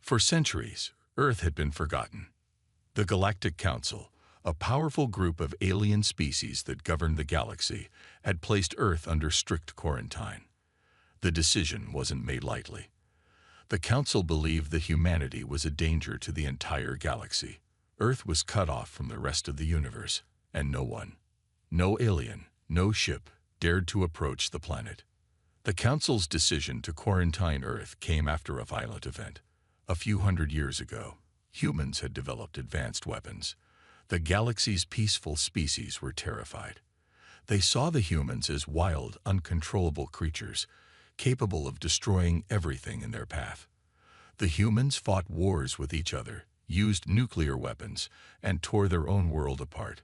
For centuries, Earth had been forgotten. The Galactic Council, a powerful group of alien species that governed the galaxy, had placed Earth under strict quarantine. The decision wasn't made lightly. The Council believed that humanity was a danger to the entire galaxy. Earth was cut off from the rest of the universe, and no one, no alien, no ship, dared to approach the planet. The Council's decision to quarantine Earth came after a violent event. A few hundred years ago, humans had developed advanced weapons. The galaxy's peaceful species were terrified. They saw the humans as wild, uncontrollable creatures, capable of destroying everything in their path. The humans fought wars with each other, used nuclear weapons, and tore their own world apart.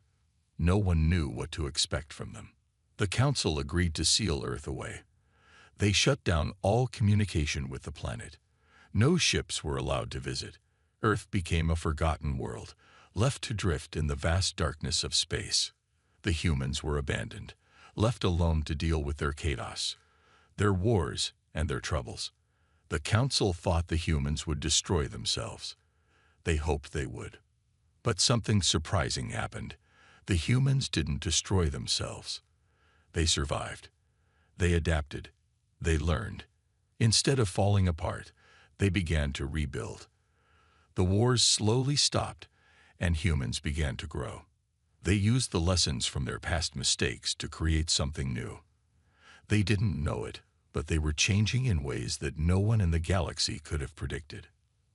No one knew what to expect from them. The Council agreed to seal Earth away. They shut down all communication with the planet. No ships were allowed to visit. Earth became a forgotten world, left to drift in the vast darkness of space. The humans were abandoned, left alone to deal with their chaos, their wars, and their troubles. The Council thought the humans would destroy themselves. They hoped they would. But something surprising happened. The humans didn't destroy themselves. They survived. They adapted. They learned. Instead of falling apart, they began to rebuild. The wars slowly stopped, and humans began to grow. They used the lessons from their past mistakes to create something new. They didn't know it, but they were changing in ways that no one in the galaxy could have predicted.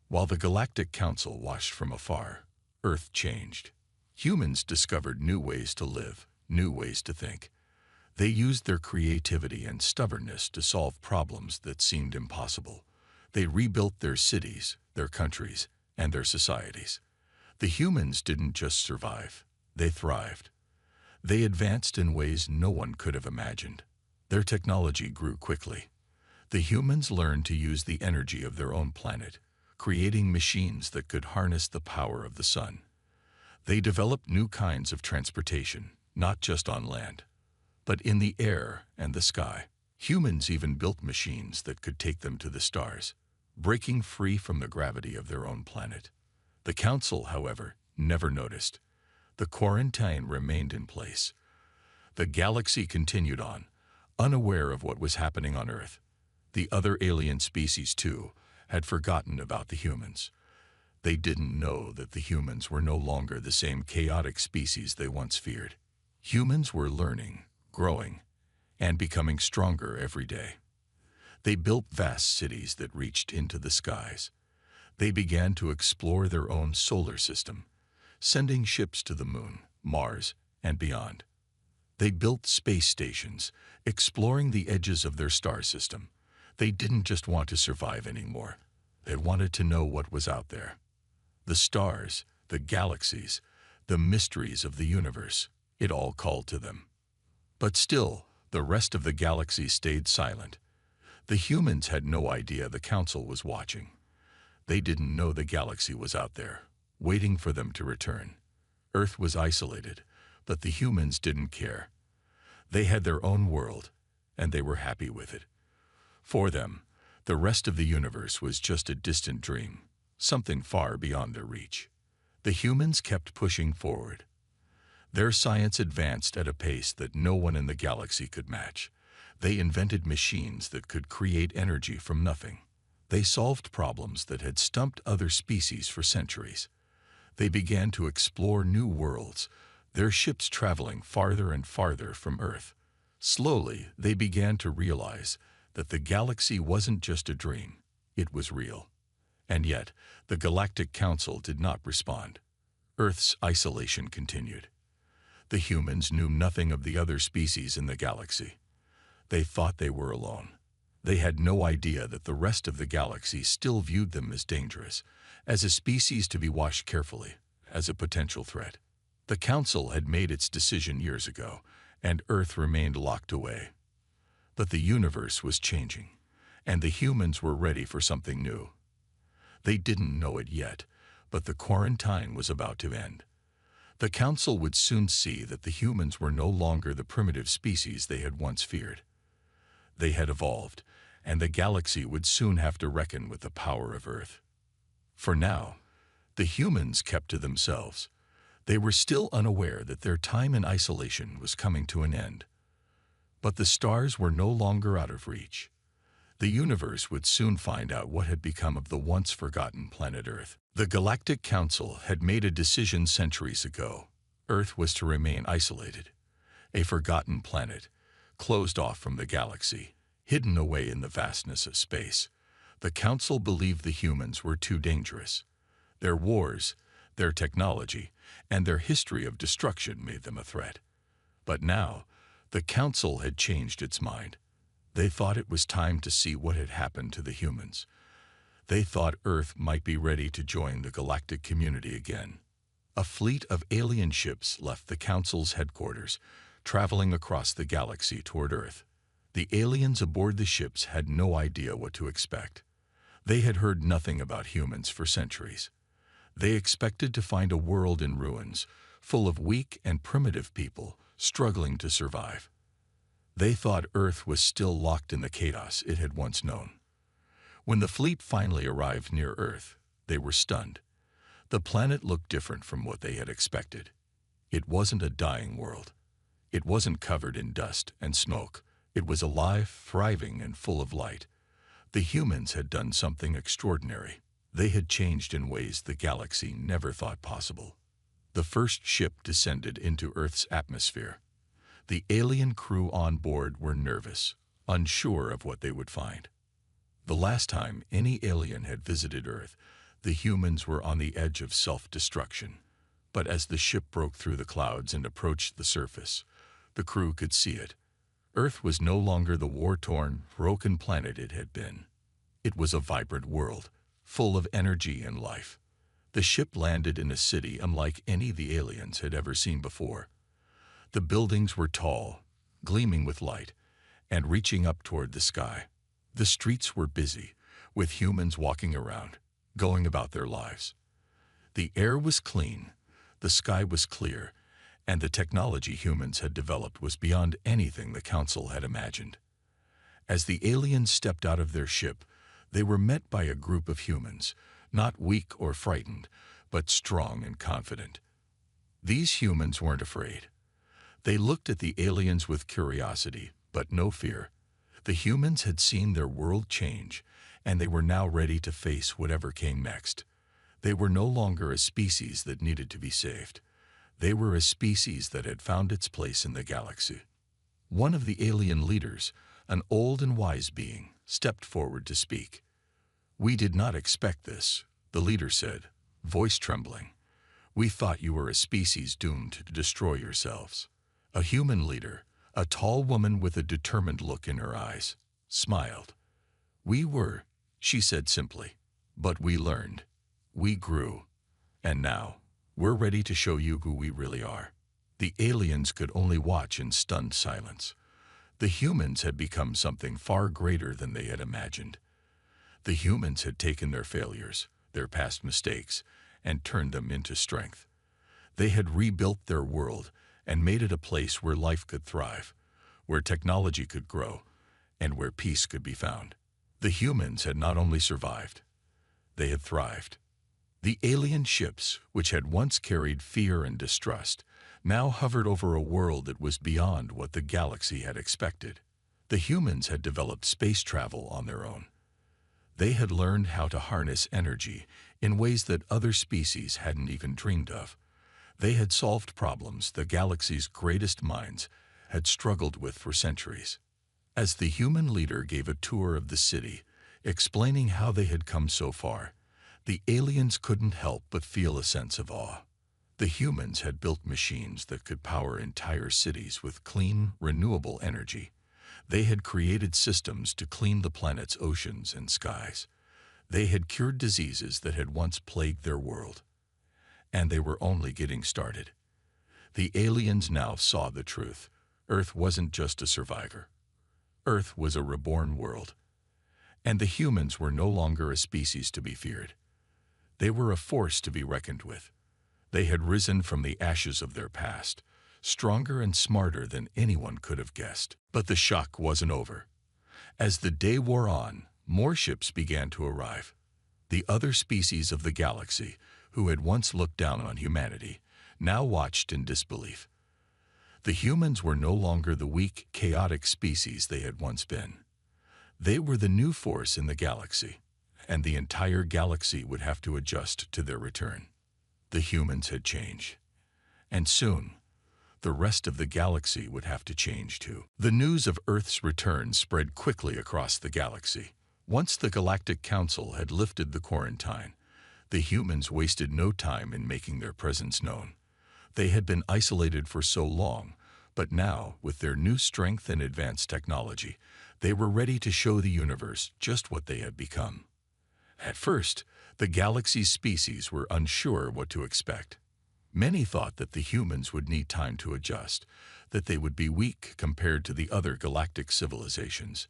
While the Galactic Council watched from afar, Earth changed. Humans discovered new ways to live, new ways to think. They used their creativity and stubbornness to solve problems that seemed impossible. They rebuilt their cities, their countries, and their societies. The humans didn't just survive, they thrived. They advanced in ways no one could have imagined. Their technology grew quickly. The humans learned to use the energy of their own planet, creating machines that could harness the power of the sun. They developed new kinds of transportation, not just on land, but in the air and the sky. Humans even built machines that could take them to the stars, breaking free from the gravity of their own planet. The Council, however, never noticed. The quarantine remained in place. The galaxy continued on, unaware of what was happening on Earth. The other alien species, too, had forgotten about the humans. They didn't know that the humans were no longer the same chaotic species they once feared. Humans were learning, growing, and becoming stronger every day. They built vast cities that reached into the skies. They began to explore their own solar system, sending ships to the moon, Mars, and beyond. They built space stations, exploring the edges of their star system. They didn't just want to survive anymore. They wanted to know what was out there. The stars, the galaxies, the mysteries of the universe, it all called to them. But still, the rest of the galaxy stayed silent. The humans had no idea the Council was watching. They didn't know the galaxy was out there, waiting for them to return. Earth was isolated, but the humans didn't care. They had their own world, and they were happy with it. For them, the rest of the universe was just a distant dream, something far beyond their reach. The humans kept pushing forward. Their science advanced at a pace that no one in the galaxy could match. They invented machines that could create energy from nothing. They solved problems that had stumped other species for centuries. They began to explore new worlds, their ships traveling farther and farther from Earth. Slowly, they began to realize that the galaxy wasn't just a dream, it was real. And yet, the Galactic Council did not respond. Earth's isolation continued. The humans knew nothing of the other species in the galaxy. They thought they were alone. They had no idea that the rest of the galaxy still viewed them as dangerous, as a species to be watched carefully, as a potential threat. The Council had made its decision years ago, and Earth remained locked away. But the universe was changing, and the humans were ready for something new. They didn't know it yet, but the quarantine was about to end. The Council would soon see that the humans were no longer the primitive species they had once feared. They had evolved, and the galaxy would soon have to reckon with the power of Earth. For now, the humans kept to themselves. They were still unaware that their time in isolation was coming to an end. But the stars were no longer out of reach. The universe would soon find out what had become of the once-forgotten planet Earth. The Galactic Council had made a decision centuries ago. Earth was to remain isolated, a forgotten planet, closed off from the galaxy, hidden away in the vastness of space. The Council believed the humans were too dangerous. Their wars, their technology, and their history of destruction made them a threat. But now, the Council had changed its mind. They thought it was time to see what had happened to the humans. They thought Earth might be ready to join the galactic community again. A fleet of alien ships left the Council's headquarters, traveling across the galaxy toward Earth. The aliens aboard the ships had no idea what to expect. They had heard nothing about humans for centuries. They expected to find a world in ruins, full of weak and primitive people struggling to survive. They thought Earth was still locked in the chaos it had once known. When the fleet finally arrived near Earth, they were stunned. The planet looked different from what they had expected. It wasn't a dying world. It wasn't covered in dust and smoke. It was alive, thriving, and full of light. The humans had done something extraordinary. They had changed in ways the galaxy never thought possible. The first ship descended into Earth's atmosphere. The alien crew on board were nervous, unsure of what they would find. The last time any alien had visited Earth, the humans were on the edge of self-destruction. But as the ship broke through the clouds and approached the surface, the crew could see it. Earth was no longer the war-torn, broken planet it had been. It was a vibrant world, full of energy and life. The ship landed in a city unlike any the aliens had ever seen before. The buildings were tall, gleaming with light, and reaching up toward the sky. The streets were busy, with humans walking around, going about their lives. The air was clean, the sky was clear, and the technology humans had developed was beyond anything the Council had imagined. As the aliens stepped out of their ship, they were met by a group of humans, not weak or frightened, but strong and confident. These humans weren't afraid. They looked at the aliens with curiosity, but no fear. The humans had seen their world change, and they were now ready to face whatever came next. They were no longer a species that needed to be saved. They were a species that had found its place in the galaxy. One of the alien leaders, an old and wise being, stepped forward to speak. "We did not expect this," the leader said, voice trembling. "We thought you were a species doomed to destroy yourselves." A human leader, a tall woman with a determined look in her eyes, smiled. "We were," she said simply, "but we learned. We grew. And now, we're ready to show you who we really are." The aliens could only watch in stunned silence. The humans had become something far greater than they had imagined. The humans had taken their failures, their past mistakes, and turned them into strength. They had rebuilt their world and made it a place where life could thrive, where technology could grow, and where peace could be found. The humans had not only survived, they had thrived. The alien ships, which had once carried fear and distrust, now hovered over a world that was beyond what the galaxy had expected. The humans had developed space travel on their own. They had learned how to harness energy in ways that other species hadn't even dreamed of. They had solved problems the galaxy's greatest minds had struggled with for centuries. As the human leader gave a tour of the city, explaining how they had come so far, the aliens couldn't help but feel a sense of awe. The humans had built machines that could power entire cities with clean, renewable energy. They had created systems to clean the planet's oceans and skies. They had cured diseases that had once plagued their world. And they were only getting started. The aliens now saw the truth. Earth wasn't just a survivor. Earth was a reborn world. And the humans were no longer a species to be feared. They were a force to be reckoned with. They had risen from the ashes of their past, stronger and smarter than anyone could have guessed. But the shock wasn't over. As the day wore on, more ships began to arrive. The other species of the galaxy, who had once looked down on humanity, now watched in disbelief. The humans were no longer the weak, chaotic species they had once been. They were the new force in the galaxy, and the entire galaxy would have to adjust to their return. The humans had changed, and soon, the rest of the galaxy would have to change too. The news of Earth's return spread quickly across the galaxy. Once the Galactic Council had lifted the quarantine, the humans wasted no time in making their presence known. They had been isolated for so long, but now, with their new strength and advanced technology, they were ready to show the universe just what they had become. At first, the galaxy's species were unsure what to expect. Many thought that the humans would need time to adjust, that they would be weak compared to the other galactic civilizations.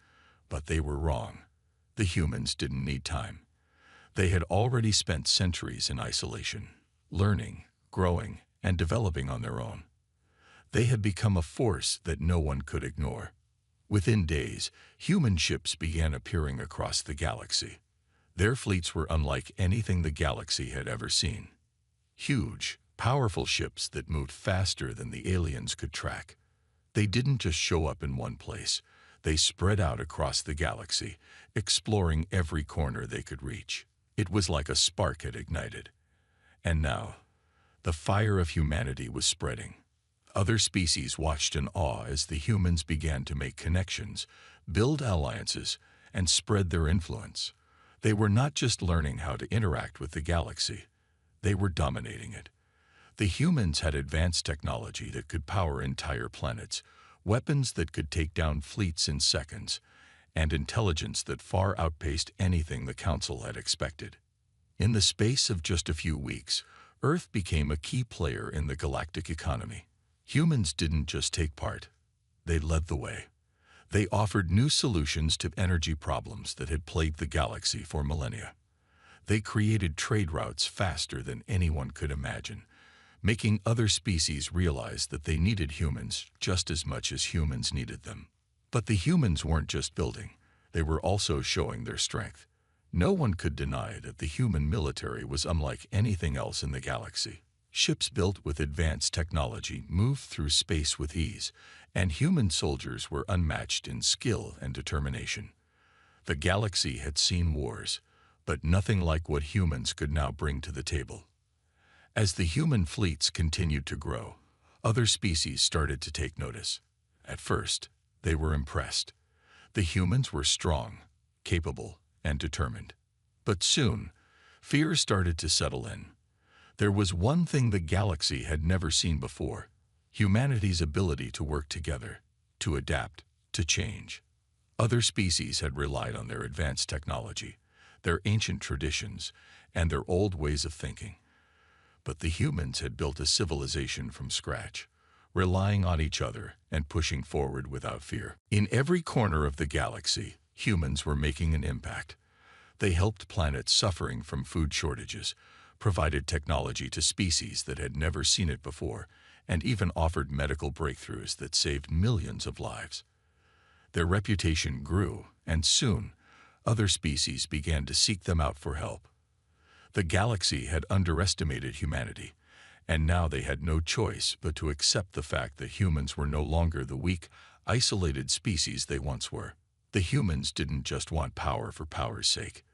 But they were wrong. The humans didn't need time. They had already spent centuries in isolation, learning, growing, and developing on their own. They had become a force that no one could ignore. Within days, human ships began appearing across the galaxy. Their fleets were unlike anything the galaxy had ever seen. Huge, powerful ships that moved faster than the aliens could track. They didn't just show up in one place. They spread out across the galaxy, exploring every corner they could reach. It was like a spark had ignited. And now, the fire of humanity was spreading. Other species watched in awe as the humans began to make connections, build alliances, and spread their influence. They were not just learning how to interact with the galaxy, they were dominating it. The humans had advanced technology that could power entire planets, weapons that could take down fleets in seconds, and intelligence that far outpaced anything the Council had expected. In the space of just a few weeks, Earth became a key player in the galactic economy. Humans didn't just take part, they led the way. They offered new solutions to energy problems that had plagued the galaxy for millennia. They created trade routes faster than anyone could imagine, making other species realize that they needed humans just as much as humans needed them. But the humans weren't just building, they were also showing their strength. No one could deny that the human military was unlike anything else in the galaxy. Ships built with advanced technology moved through space with ease, and human soldiers were unmatched in skill and determination. The galaxy had seen wars, but nothing like what humans could now bring to the table. As the human fleets continued to grow, other species started to take notice. At first, they were impressed. The humans were strong, capable, and determined. But soon, fear started to settle in. There was one thing the galaxy had never seen before: humanity's ability to work together, to adapt, to change. Other species had relied on their advanced technology, their ancient traditions, and their old ways of thinking. But the humans had built a civilization from scratch, relying on each other and pushing forward without fear. In every corner of the galaxy, humans were making an impact. They helped planets suffering from food shortages, provided technology to species that had never seen it before, and even offered medical breakthroughs that saved millions of lives. Their reputation grew, and soon, other species began to seek them out for help. The galaxy had underestimated humanity, and now they had no choice but to accept the fact that humans were no longer the weak, isolated species they once were. The humans didn't just want power for power's sake.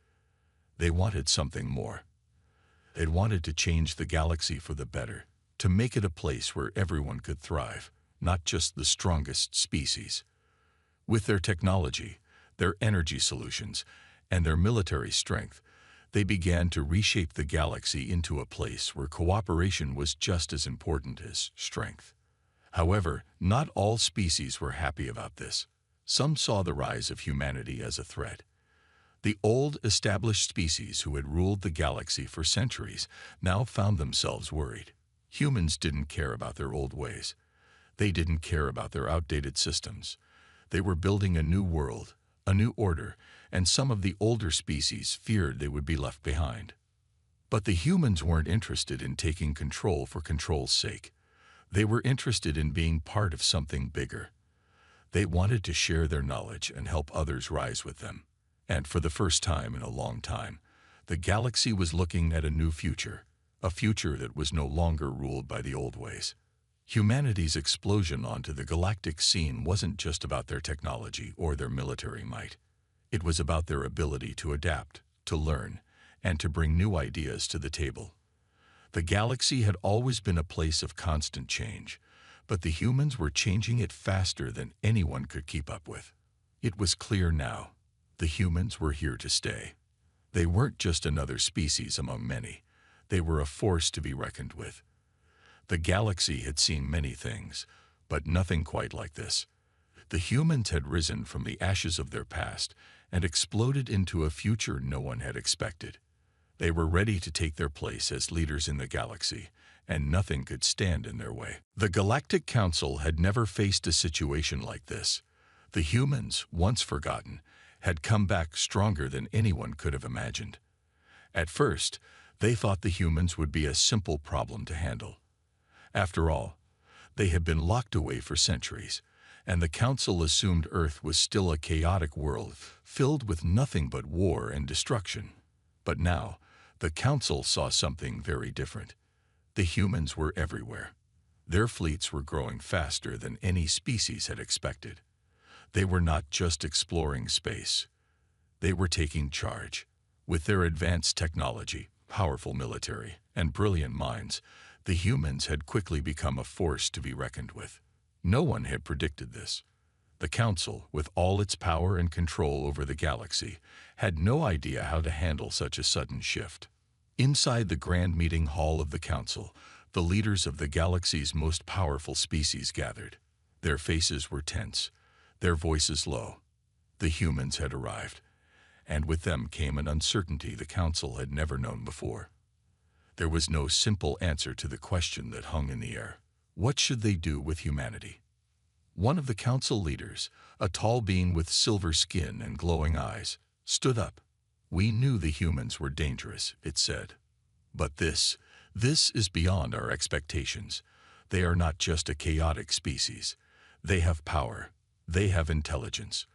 They wanted something more. They wanted to change the galaxy for the better, to make it a place where everyone could thrive, not just the strongest species. With their technology, their energy solutions, and their military strength, they began to reshape the galaxy into a place where cooperation was just as important as strength. However, not all species were happy about this. Some saw the rise of humanity as a threat. The old, established species who had ruled the galaxy for centuries now found themselves worried. Humans didn't care about their old ways. They didn't care about their outdated systems. They were building a new world, a new order, and some of the older species feared they would be left behind. But the humans weren't interested in taking control for control's sake. They were interested in being part of something bigger. They wanted to share their knowledge and help others rise with them. And for the first time in a long time, The galaxy was looking at a new future, a future that was no longer ruled by the old ways. Humanity's explosion onto the galactic scene wasn't just about their technology or their military might. It was about their ability to adapt, to learn, and to bring new ideas to the table. The galaxy had always been a place of constant change, but the humans were changing it faster than anyone could keep up with. It was clear now. The humans were here to stay. They weren't just another species among many. They were a force to be reckoned with. The galaxy had seen many things, but nothing quite like this. The humans had risen from the ashes of their past and exploded into a future no one had expected. They were ready to take their place as leaders in the galaxy, and nothing could stand in their way. The Galactic Council had never faced a situation like this. The humans, once forgotten, had come back stronger than anyone could have imagined. At first, they thought the humans would be a simple problem to handle. After all, they had been locked away for centuries, and the Council assumed Earth was still a chaotic world filled with nothing but war and destruction. But now, the Council saw something very different. The humans were everywhere. Their fleets were growing faster than any species had expected. They were not just exploring space. They were taking charge. With their advanced technology, powerful military, and brilliant minds, the humans had quickly become a force to be reckoned with. No one had predicted this. The Council, with all its power and control over the galaxy, had no idea how to handle such a sudden shift. Inside the grand meeting hall of the Council, the leaders of the galaxy's most powerful species gathered. Their faces were tense, their voices low. The humans had arrived, and with them came an uncertainty the Council had never known before. There was no simple answer to the question that hung in the air. What should they do with humanity? One of the Council leaders, a tall being with silver skin and glowing eyes, stood up. "We knew the humans were dangerous," it said. "But this is beyond our expectations. They are not just a chaotic species. They have power. They have intelligence.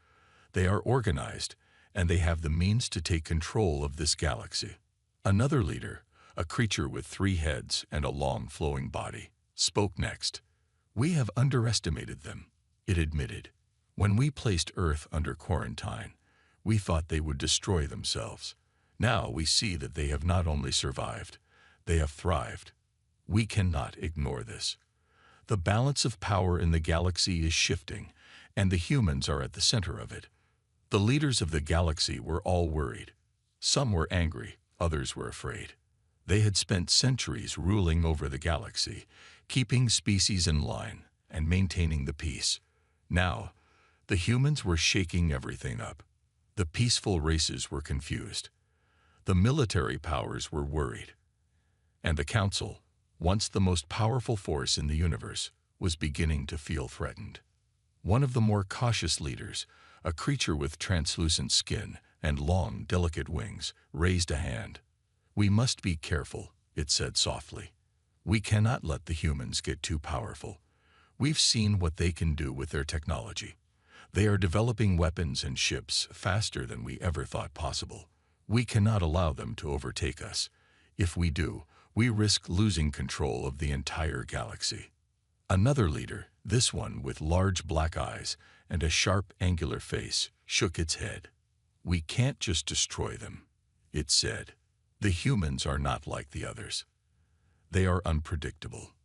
They are organized, and they have the means to take control of this galaxy." Another leader, a creature with 3 heads and a long flowing body, spoke next. "We have underestimated them," it admitted. "When we placed Earth under quarantine, we thought they would destroy themselves. Now we see that they have not only survived, they have thrived. We cannot ignore this. The balance of power in the galaxy is shifting, and the humans are at the center of it." The leaders of the galaxy were all worried. Some were angry, others were afraid. They had spent centuries ruling over the galaxy, keeping species in line and maintaining the peace. Now, the humans were shaking everything up. The peaceful races were confused. The military powers were worried. And the Council, once the most powerful force in the universe, was beginning to feel threatened. One of the more cautious leaders, a creature with translucent skin and long, delicate wings, raised a hand. "We must be careful," it said softly. "We cannot let the humans get too powerful. We've seen what they can do with their technology. They are developing weapons and ships faster than we ever thought possible. We cannot allow them to overtake us. If we do, we risk losing control of the entire galaxy." Another leader, this one with large black eyes and a sharp, angular face, shook its head. "We can't just destroy them," it said. "The humans are not like the others. They are unpredictable.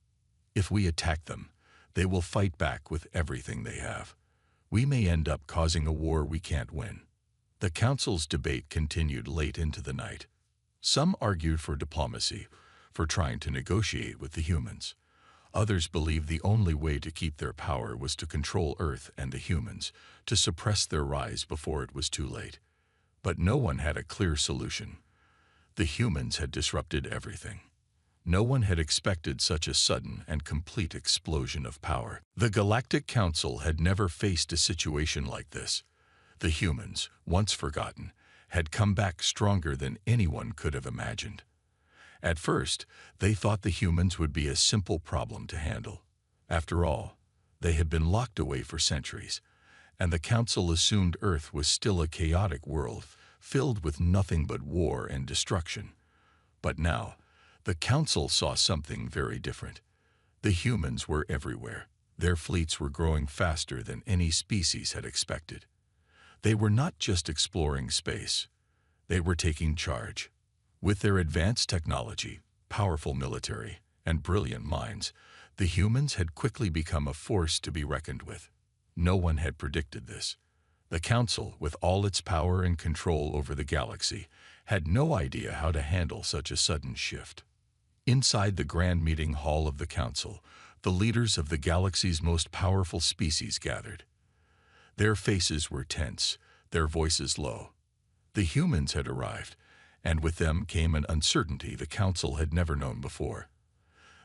If we attack them, they will fight back with everything they have. We may end up causing a war we can't win." The Council's debate continued late into the night. Some argued for diplomacy, for trying to negotiate with the humans. Others believed the only way to keep their power was to control Earth and the humans, to suppress their rise before it was too late. But no one had a clear solution. The humans had disrupted everything. No one had expected such a sudden and complete explosion of power. The Galactic Council had never faced a situation like this. The humans, once forgotten, had come back stronger than anyone could have imagined. At first, they thought the humans would be a simple problem to handle. After all, they had been locked away for centuries, and the Council assumed Earth was still a chaotic world filled with nothing but war and destruction. But now, the Council saw something very different. The humans were everywhere. Their fleets were growing faster than any species had expected. They were not just exploring space. They were taking charge. With their advanced technology, powerful military, and brilliant minds, the humans had quickly become a force to be reckoned with. No one had predicted this. The Council, with all its power and control over the galaxy, had no idea how to handle such a sudden shift. Inside the grand meeting hall of the Council, the leaders of the galaxy's most powerful species gathered. Their faces were tense, their voices low. The humans had arrived, and with them came an uncertainty the Council had never known before.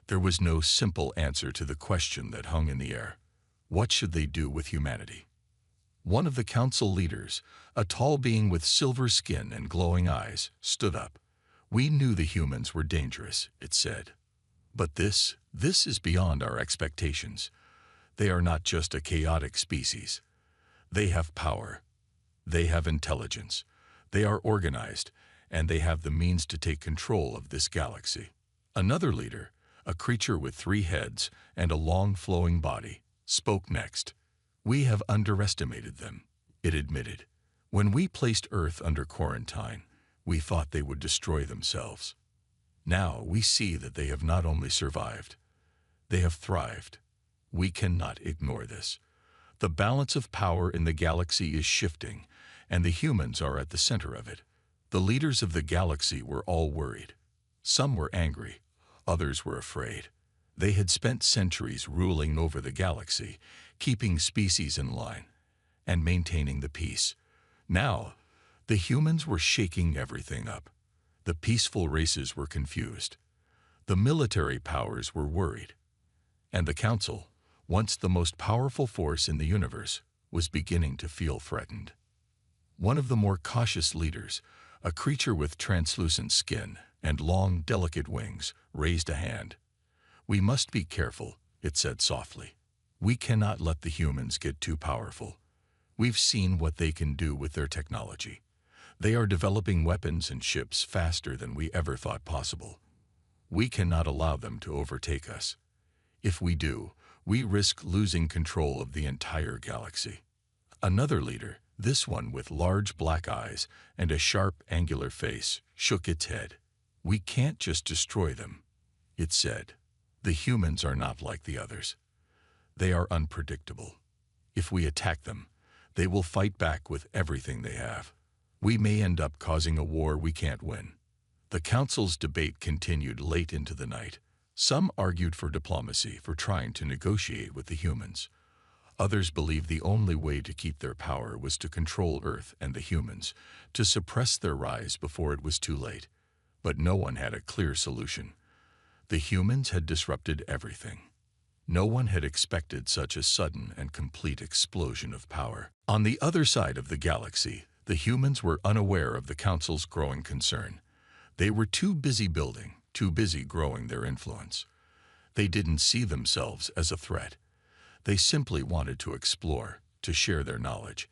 There was no simple answer to the question that hung in the air. What should they do with humanity? One of the Council leaders, a tall being with silver skin and glowing eyes, stood up. "We knew the humans were dangerous," it said. "But this is beyond our expectations. They are not just a chaotic species. They have power. They have intelligence. They are organized, and they have the means to take control of this galaxy." Another leader, a creature with 3 heads and a long flowing body, spoke next. "We have underestimated them," it admitted. "When we placed Earth under quarantine, we thought they would destroy themselves. Now we see that they have not only survived, they have thrived. We cannot ignore this. The balance of power in the galaxy is shifting, and the humans are at the center of it." The leaders of the galaxy were all worried. Some were angry, others were afraid. They had spent centuries ruling over the galaxy, keeping species in line, and maintaining the peace. Now, the humans were shaking everything up. The peaceful races were confused. The military powers were worried. And the Council, once the most powerful force in the universe, was beginning to feel threatened. One of the more cautious leaders, a creature with translucent skin and long, delicate wings, raised a hand. "We must be careful," it said softly. "We cannot let the humans get too powerful. We've seen what they can do with their technology. They are developing weapons and ships faster than we ever thought possible. We cannot allow them to overtake us. If we do, we risk losing control of the entire galaxy." Another leader, this one with large black eyes and a sharp, angular face, shook its head. "We can't just destroy them," it said. "The humans are not like the others. They are unpredictable. If we attack them, they will fight back with everything they have. We may end up causing a war we can't win." The Council's debate continued late into the night. Some argued for diplomacy, for trying to negotiate with the humans. Others believed the only way to keep their power was to control Earth and the humans, to suppress their rise before it was too late. But no one had a clear solution. The humans had disrupted everything. No one had expected such a sudden and complete explosion of power. On the other side of the galaxy, the humans were unaware of the Council's growing concern. They were too busy building, too busy growing their influence. They didn't see themselves as a threat. They simply wanted to explore, to share their knowledge,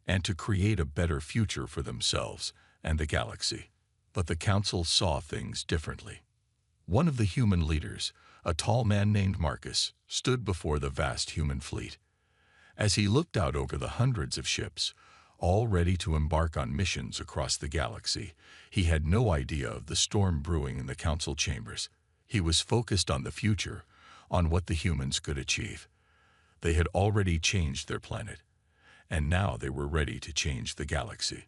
and to create a better future for themselves and the galaxy. But the Council saw things differently. One of the human leaders, a tall man named Marcus, stood before the vast human fleet. As he looked out over the hundreds of ships, all ready to embark on missions across the galaxy, he had no idea of the storm brewing in the Council chambers. He was focused on the future, on what the humans could achieve. They had already changed their planet, and now they were ready to change the galaxy.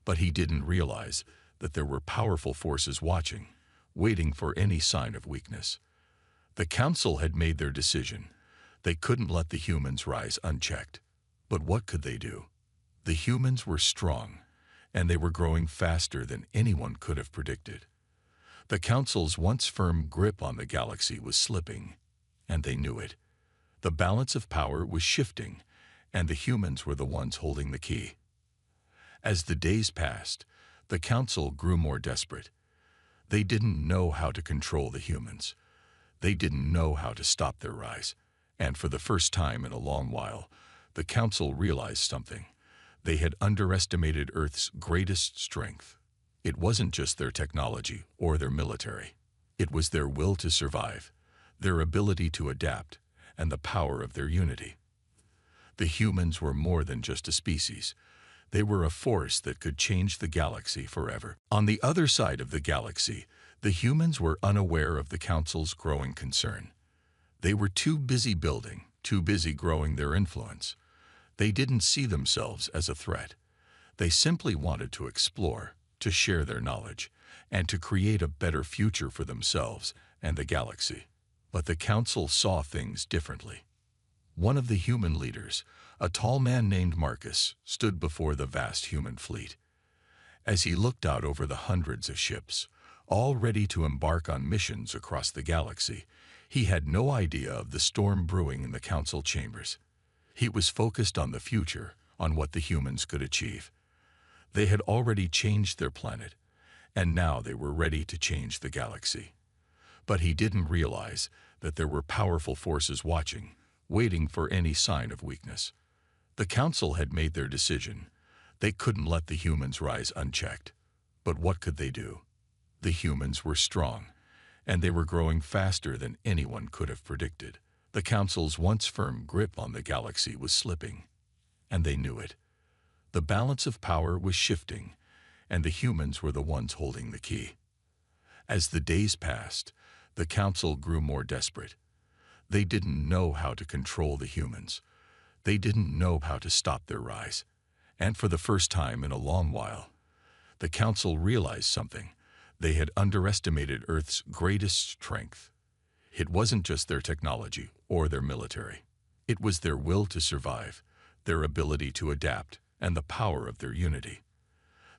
But he didn't realize that there were powerful forces watching, waiting for any sign of weakness. The Council had made their decision. They couldn't let the humans rise unchecked. But what could they do? The humans were strong, and they were growing faster than anyone could have predicted. The Council's once firm grip on the galaxy was slipping, and they knew it. The balance of power was shifting, and the humans were the ones holding the key. As the days passed, the Council grew more desperate. They didn't know how to control the humans. They didn't know how to stop their rise. And for the first time in a long while, the Council realized something. They had underestimated Earth's greatest strength. It wasn't just their technology or their military. It was their will to survive, their ability to adapt, and the power of their unity. The humans were more than just a species. They were a force that could change the galaxy forever. On the other side of the galaxy, the humans were unaware of the Council's growing concern. They were too busy building, too busy growing their influence. They didn't see themselves as a threat. They simply wanted to explore, to share their knowledge, and to create a better future for themselves and the galaxy. But the Council saw things differently. One of the human leaders, a tall man named Marcus, stood before the vast human fleet. As he looked out over the hundreds of ships, all ready to embark on missions across the galaxy, he had no idea of the storm brewing in the Council chambers. He was focused on the future, on what the humans could achieve. They had already changed their planet, and now they were ready to change the galaxy. But he didn't realize that there were powerful forces watching, waiting for any sign of weakness. The Council had made their decision. They couldn't let the humans rise unchecked. But what could they do? The humans were strong, and they were growing faster than anyone could have predicted. The Council's once firm grip on the galaxy was slipping, and they knew it. The balance of power was shifting, and the humans were the ones holding the key. As the days passed, the Council grew more desperate. They didn't know how to control the humans. They didn't know how to stop their rise. And for the first time in a long while, the Council realized something. They had underestimated Earth's greatest strength. It wasn't just their technology or their military. It was their will to survive, their ability to adapt, and the power of their unity.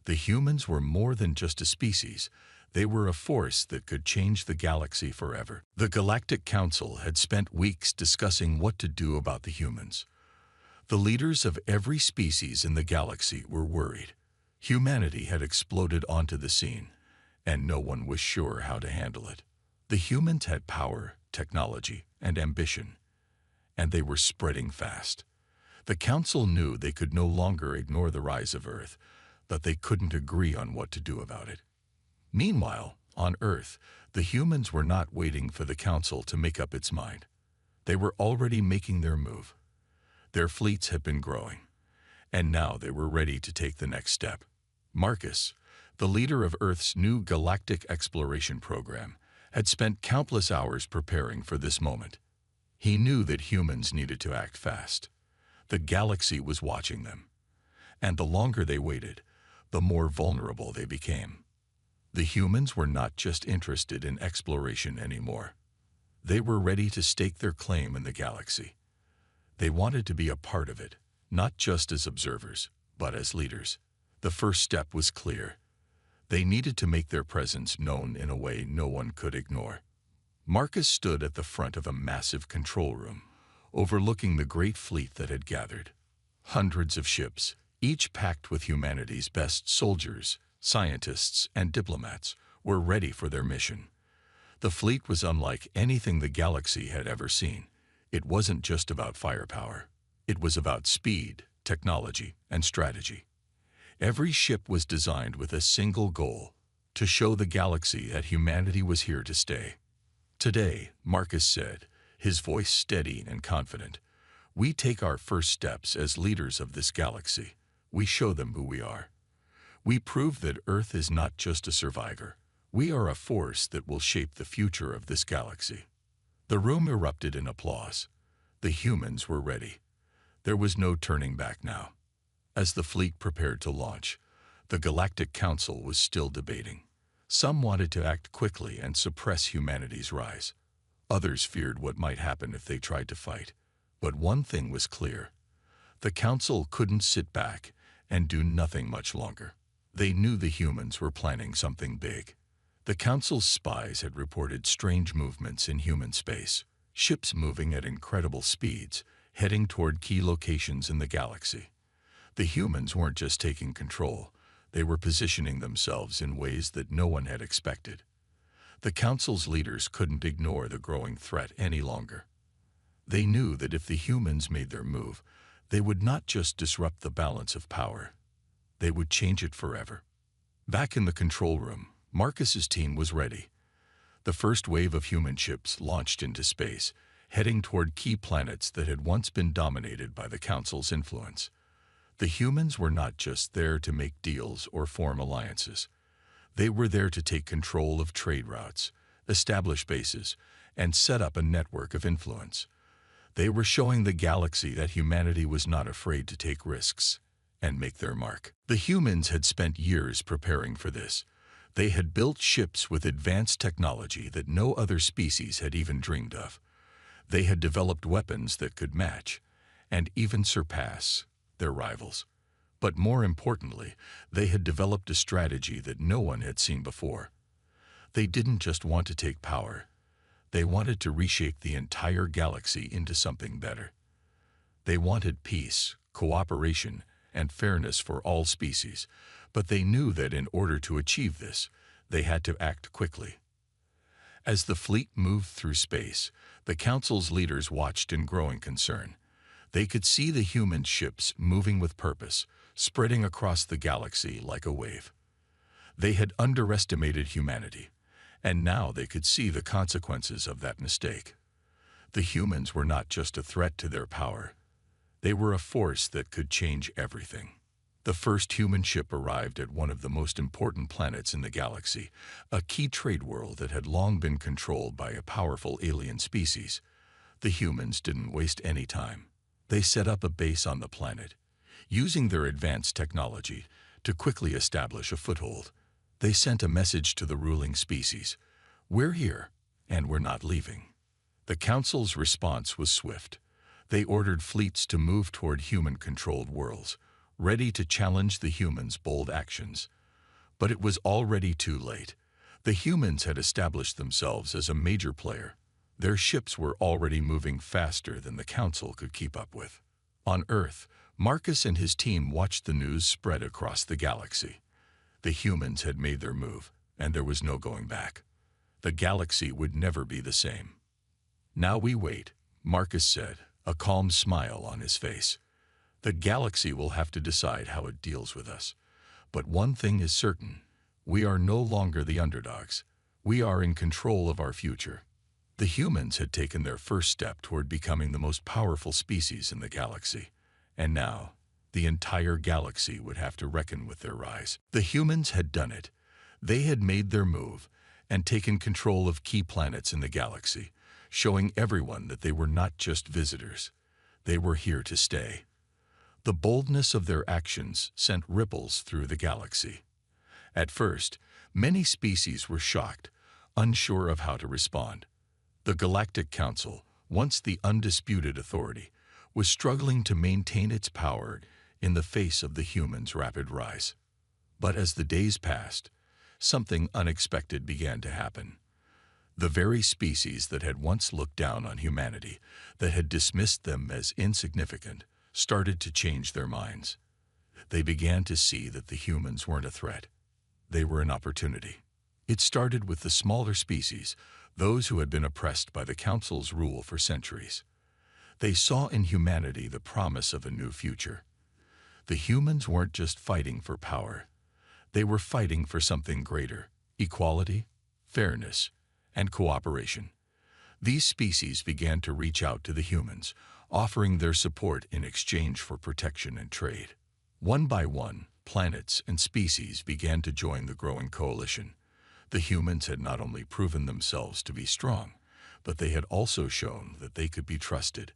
The humans were more than just a species. They were a force that could change the galaxy forever. The Galactic Council had spent weeks discussing what to do about the humans. The leaders of every species in the galaxy were worried. Humanity had exploded onto the scene, and no one was sure how to handle it. The humans had power, technology, and ambition, and they were spreading fast. The Council knew they could no longer ignore the rise of Earth, but they couldn't agree on what to do about it. Meanwhile, on Earth, the humans were not waiting for the Council to make up its mind. They were already making their move. Their fleets had been growing, and now they were ready to take the next step. Marcus, the leader of Earth's new galactic exploration program, had spent countless hours preparing for this moment. He knew that humans needed to act fast. The galaxy was watching them, and the longer they waited, the more vulnerable they became. The humans were not just interested in exploration anymore. They were ready to stake their claim in the galaxy. They wanted to be a part of it, not just as observers, but as leaders. The first step was clear. They needed to make their presence known in a way no one could ignore. Marcus stood at the front of a massive control room, overlooking the great fleet that had gathered. Hundreds of ships, each packed with humanity's best soldiers, scientists, and diplomats, were ready for their mission. The fleet was unlike anything the galaxy had ever seen. It wasn't just about firepower. It was about speed, technology, and strategy. Every ship was designed with a single goal: to show the galaxy that humanity was here to stay. Today, Marcus said, his voice steady and confident, "We take our first steps as leaders of this galaxy. We show them who we are. We prove that Earth is not just a survivor. We are a force that will shape the future of this galaxy." The room erupted in applause. The humans were ready. There was no turning back now. As the fleet prepared to launch, the Galactic Council was still debating. Some wanted to act quickly and suppress humanity's rise. Others feared what might happen if they tried to fight. But one thing was clear. The Council couldn't sit back and do nothing much longer. They knew the humans were planning something big. The Council's spies had reported strange movements in human space, ships moving at incredible speeds, heading toward key locations in the galaxy. The humans weren't just taking control, they were positioning themselves in ways that no one had expected. The Council's leaders couldn't ignore the growing threat any longer. They knew that if the humans made their move, They would not just disrupt the balance of power, they would change it forever. Back in the control room, Marcus's team was ready. The first wave of human ships launched into space, heading toward key planets that had once been dominated by the Council's influence. The humans were not just there to make deals or form alliances. They were there to take control of trade routes, establish bases, and set up a network of influence. They were showing the galaxy that humanity was not afraid to take risks and make their mark. The humans had spent years preparing for this. They had built ships with advanced technology that no other species had even dreamed of. They had developed weapons that could match, and even surpass, their rivals. But more importantly, they had developed a strategy that no one had seen before. They didn't just want to take power. They wanted to reshape the entire galaxy into something better. They wanted peace, cooperation, and fairness for all species, but they knew that in order to achieve this, they had to act quickly. As the fleet moved through space, the Council's leaders watched in growing concern. They could see the human ships moving with purpose, spreading across the galaxy like a wave. They had underestimated humanity, and now they could see the consequences of that mistake. The humans were not just a threat to their power. They were a force that could change everything. The first human ship arrived at one of the most important planets in the galaxy, a key trade world that had long been controlled by a powerful alien species. The humans didn't waste any time. They set up a base on the planet, using their advanced technology to quickly establish a foothold. They sent a message to the ruling species: "We're here, and we're not leaving." The Council's response was swift. They ordered fleets to move toward human-controlled worlds, ready to challenge the humans' bold actions. But it was already too late. The humans had established themselves as a major player. Their ships were already moving faster than the Council could keep up with. On Earth, Marcus and his team watched the news spread across the galaxy. The humans had made their move, and there was no going back. The galaxy would never be the same. "Now we wait," Marcus said, a calm smile on his face. "The galaxy will have to decide how it deals with us. But one thing is certain: we are no longer the underdogs. We are in control of our future." The humans had taken their first step toward becoming the most powerful species in the galaxy, and now the entire galaxy would have to reckon with their rise. The humans had done it. They had made their move and taken control of key planets in the galaxy, showing everyone that they were not just visitors. They were here to stay. The boldness of their actions sent ripples through the galaxy. At first, many species were shocked, unsure of how to respond. The Galactic Council, once the undisputed authority, was struggling to maintain its power in the face of the humans' rapid rise. But as the days passed, something unexpected began to happen. The very species that had once looked down on humanity, that had dismissed them as insignificant, started to change their minds. They began to see that the humans weren't a threat. They were an opportunity. It started with the smaller species, those who had been oppressed by the Council's rule for centuries. They saw in humanity the promise of a new future. The humans weren't just fighting for power. They were fighting for something greater: equality, fairness, and cooperation. These species began to reach out to the humans, offering their support in exchange for protection and trade. One by one, planets and species began to join the growing coalition. The humans had not only proven themselves to be strong, but they had also shown that they could be trusted.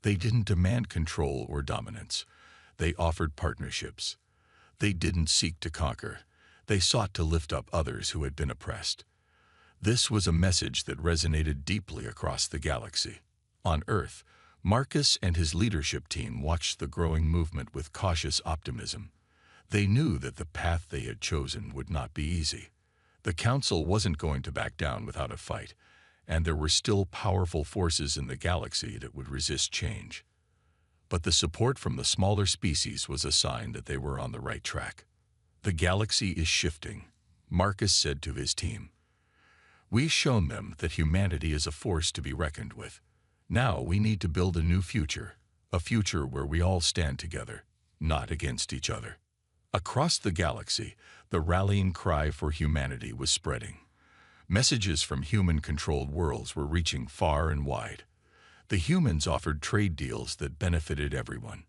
They didn't demand control or dominance. They offered partnerships. They didn't seek to conquer. They sought to lift up others who had been oppressed. This was a message that resonated deeply across the galaxy. On Earth, Marcus and his leadership team watched the growing movement with cautious optimism. They knew that the path they had chosen would not be easy. The Council wasn't going to back down without a fight, and there were still powerful forces in the galaxy that would resist change. But the support from the smaller species was a sign that they were on the right track. "The galaxy is shifting," Marcus said to his team. "We've shown them that humanity is a force to be reckoned with. Now we need to build a new future, a future where we all stand together, not against each other. Across the galaxy, the rallying cry for humanity was spreading. Messages from human-controlled worlds were reaching far and wide. The humans offered trade deals that benefited everyone.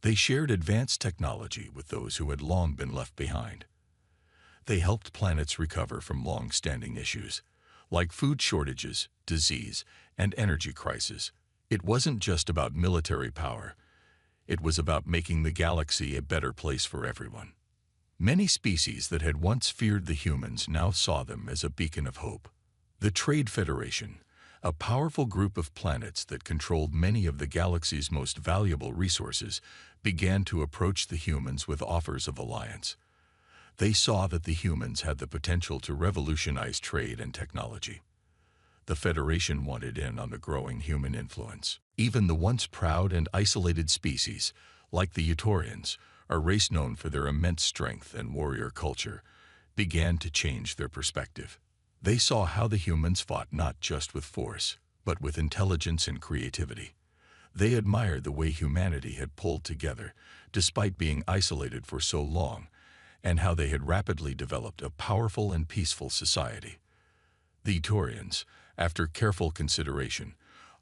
They shared advanced technology with those who had long been left behind. They helped planets recover from long-standing issues, like food shortages, disease, and energy crises. It wasn't just about military power. It was about making the galaxy a better place for everyone. Many species that had once feared the humans now saw them as a beacon of hope. The Trade Federation, a powerful group of planets that controlled many of the galaxy's most valuable resources, began to approach the humans with offers of alliance. They saw that the humans had the potential to revolutionize trade and technology. The Federation wanted in on the growing human influence. Even the once proud and isolated species, like the Utaurians, a race known for their immense strength and warrior culture, began to change their perspective. They saw how the humans fought not just with force, but with intelligence and creativity. They admired the way humanity had pulled together, despite being isolated for so long, and how they had rapidly developed a powerful and peaceful society. The Utaurians, after careful consideration,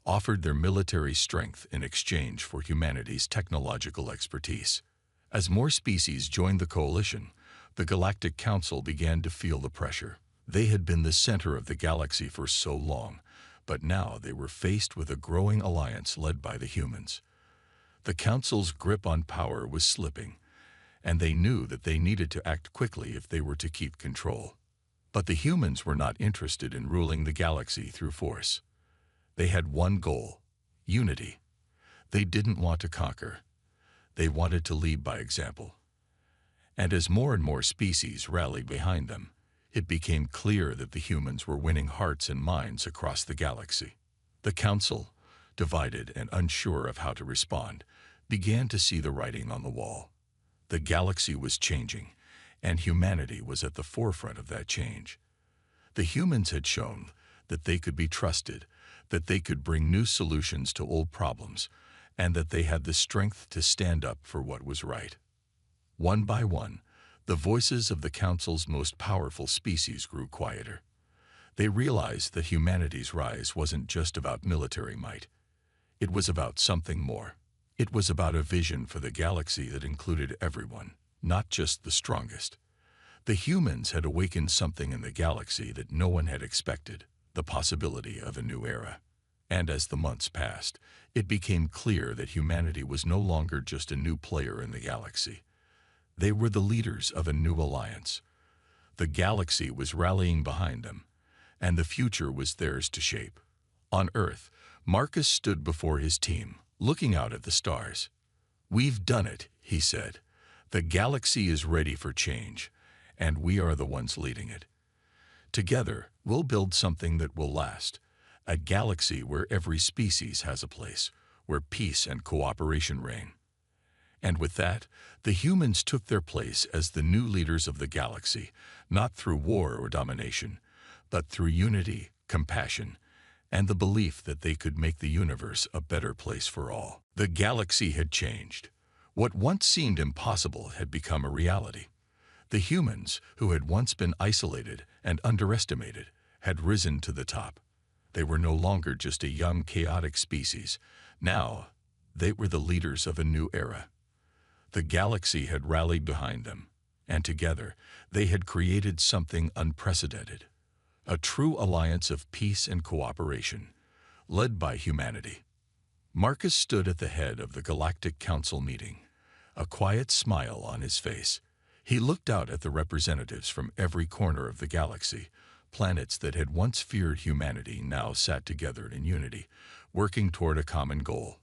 offered their military strength in exchange for humanity's technological expertise. As more species joined the coalition, the Galactic Council began to feel the pressure. They had been the center of the galaxy for so long, but now they were faced with a growing alliance led by the humans. The Council's grip on power was slipping, and they knew that they needed to act quickly if they were to keep control. But the humans were not interested in ruling the galaxy through force. They had one goal: unity. They didn't want to conquer. They wanted to lead by example. And as more and more species rallied behind them, it became clear that the humans were winning hearts and minds across the galaxy. The Council, divided and unsure of how to respond, began to see the writing on the wall. The galaxy was changing, and humanity was at the forefront of that change. The humans had shown that they could be trusted, that they could bring new solutions to old problems, and that they had the strength to stand up for what was right. One by one, the voices of the Council's most powerful species grew quieter. They realized that humanity's rise wasn't just about military might. It was about something more. It was about a vision for the galaxy that included everyone, not just the strongest. The humans had awakened something in the galaxy that no one had expected, the possibility of a new era. And as the months passed, it became clear that humanity was no longer just a new player in the galaxy. They were the leaders of a new alliance. The galaxy was rallying behind them, and the future was theirs to shape. On Earth, Marcus stood before his team, looking out at the stars. "We've done it," he said. "The galaxy is ready for change, and we are the ones leading it. Together, we'll build something that will last, a galaxy where every species has a place, where peace and cooperation reign." And with that, the humans took their place as the new leaders of the galaxy, not through war or domination, but through unity, compassion, and the belief that they could make the universe a better place for all. The galaxy had changed. What once seemed impossible had become a reality. The humans, who had once been isolated and underestimated, had risen to the top. They were no longer just a young, chaotic species. Now, they were the leaders of a new era. The galaxy had rallied behind them, and together they had created something unprecedented. A true alliance of peace and cooperation, led by humanity. Marcus stood at the head of the Galactic Council meeting, a quiet smile on his face. He looked out at the representatives from every corner of the galaxy. Planets that had once feared humanity now sat together in unity, working toward a common goal.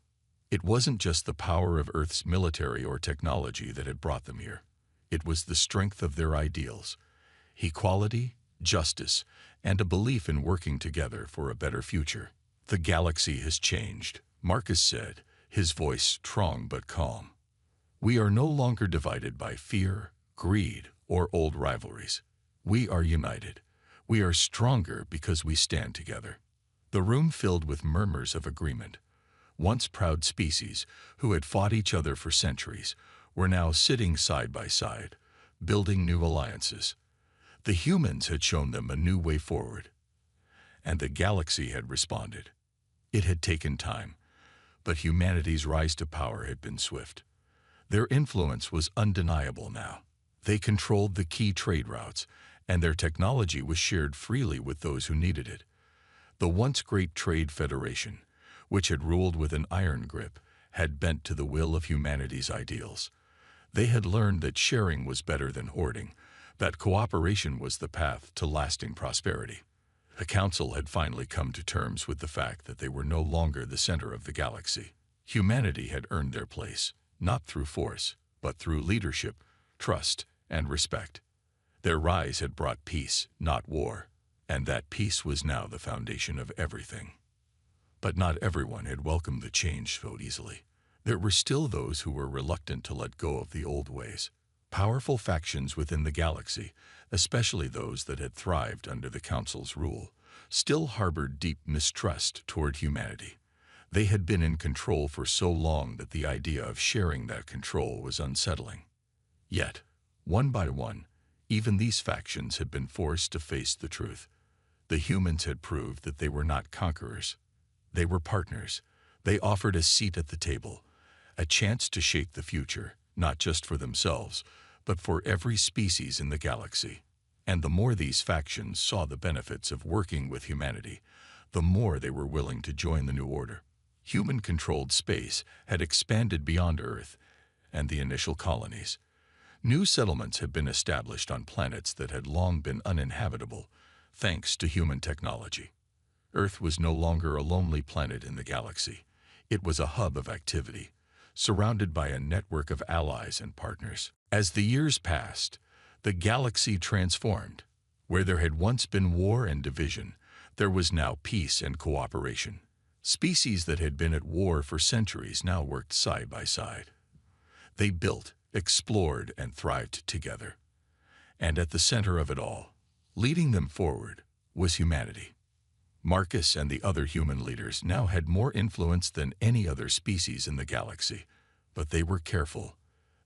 It wasn't just the power of Earth's military or technology that had brought them here. It was the strength of their ideals: equality, justice, and a belief in working together for a better future. "The galaxy has changed," Marcus said, his voice strong but calm. "We are no longer divided by fear, greed, or old rivalries. We are united. We are stronger because we stand together." The room filled with murmurs of agreement. Once proud species, who had fought each other for centuries, were now sitting side by side, building new alliances. The humans had shown them a new way forward, and the galaxy had responded. It had taken time, but humanity's rise to power had been swift. Their influence was undeniable now. They controlled the key trade routes, and their technology was shared freely with those who needed it. The once great Trade Federation, which had ruled with an iron grip, had bent to the will of humanity's ideals. They had learned that sharing was better than hoarding, that cooperation was the path to lasting prosperity. The Council had finally come to terms with the fact that they were no longer the center of the galaxy. Humanity had earned their place, not through force, but through leadership, trust, and respect. Their rise had brought peace, not war, and that peace was now the foundation of everything. But not everyone had welcomed the change so easily. There were still those who were reluctant to let go of the old ways. Powerful factions within the galaxy, especially those that had thrived under the Council's rule, still harbored deep mistrust toward humanity. They had been in control for so long that the idea of sharing that control was unsettling. Yet, one by one, even these factions had been forced to face the truth. The humans had proved that they were not conquerors. They were partners. They offered a seat at the table, a chance to shape the future, not just for themselves, but for every species in the galaxy. And the more these factions saw the benefits of working with humanity, the more they were willing to join the new order. Human-controlled space had expanded beyond Earth and the initial colonies. New settlements had been established on planets that had long been uninhabitable, thanks to human technology. Earth was no longer a lonely planet in the galaxy. It was a hub of activity, surrounded by a network of allies and partners. As the years passed, the galaxy transformed. Where there had once been war and division, there was now peace and cooperation. Species that had been at war for centuries now worked side by side. They built, explored, and thrived together. And at the center of it all, leading them forward, was humanity. Marcus and the other human leaders now had more influence than any other species in the galaxy, but they were careful.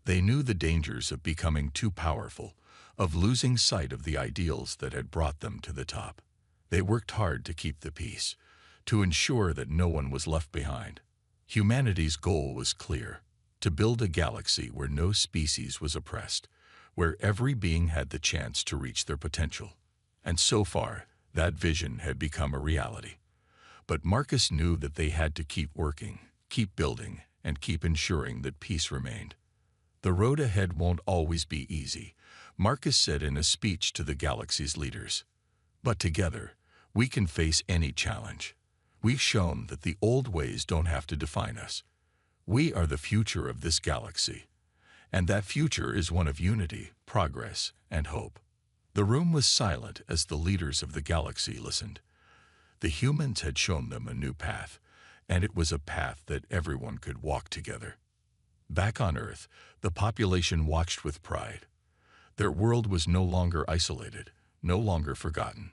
They knew the dangers of becoming too powerful, of losing sight of the ideals that had brought them to the top. They worked hard to keep the peace, to ensure that no one was left behind. Humanity's goal was clear: to build a galaxy where no species was oppressed, where every being had the chance to reach their potential. And so far, that vision had become a reality. But Marcus knew that they had to keep working, keep building, and keep ensuring that peace remained. The road ahead won't always be easy, Marcus said in a speech to the galaxy's leaders. But together, we can face any challenge. We've shown that the old ways don't have to define us. We are the future of this galaxy, and that future is one of unity, progress, and hope. The room was silent as the leaders of the galaxy listened. The humans had shown them a new path, and it was a path that everyone could walk together. Back on Earth, the population watched with pride. Their world was no longer isolated, no longer forgotten.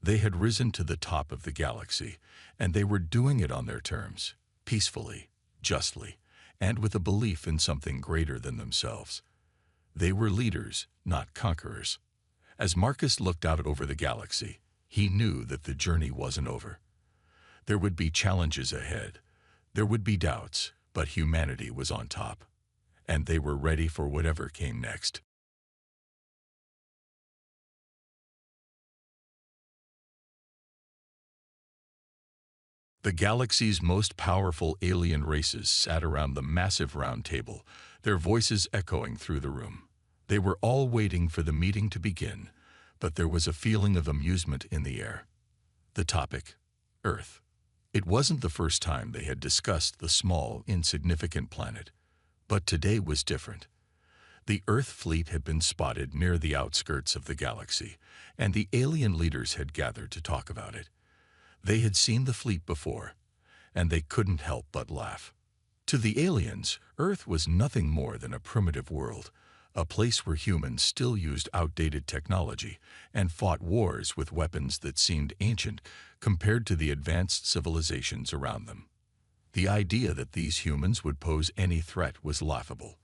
They had risen to the top of the galaxy, and they were doing it on their terms, peacefully, justly, and with a belief in something greater than themselves. They were leaders, not conquerors. As Marcus looked out over the galaxy, he knew that the journey wasn't over. There would be challenges ahead. There would be doubts, but humanity was on top, and they were ready for whatever came next. The galaxy's most powerful alien races sat around the massive round table, their voices echoing through the room. They were all waiting for the meeting to begin, but there was a feeling of amusement in the air. The topic: Earth. It wasn't the first time they had discussed the small, insignificant planet, but today was different. The Earth fleet had been spotted near the outskirts of the galaxy, and the alien leaders had gathered to talk about it. They had seen the fleet before, and they couldn't help but laugh. To the aliens, Earth was nothing more than a primitive world, a place where humans still used outdated technology and fought wars with weapons that seemed ancient compared to the advanced civilizations around them. The idea that these humans would pose any threat was laughable.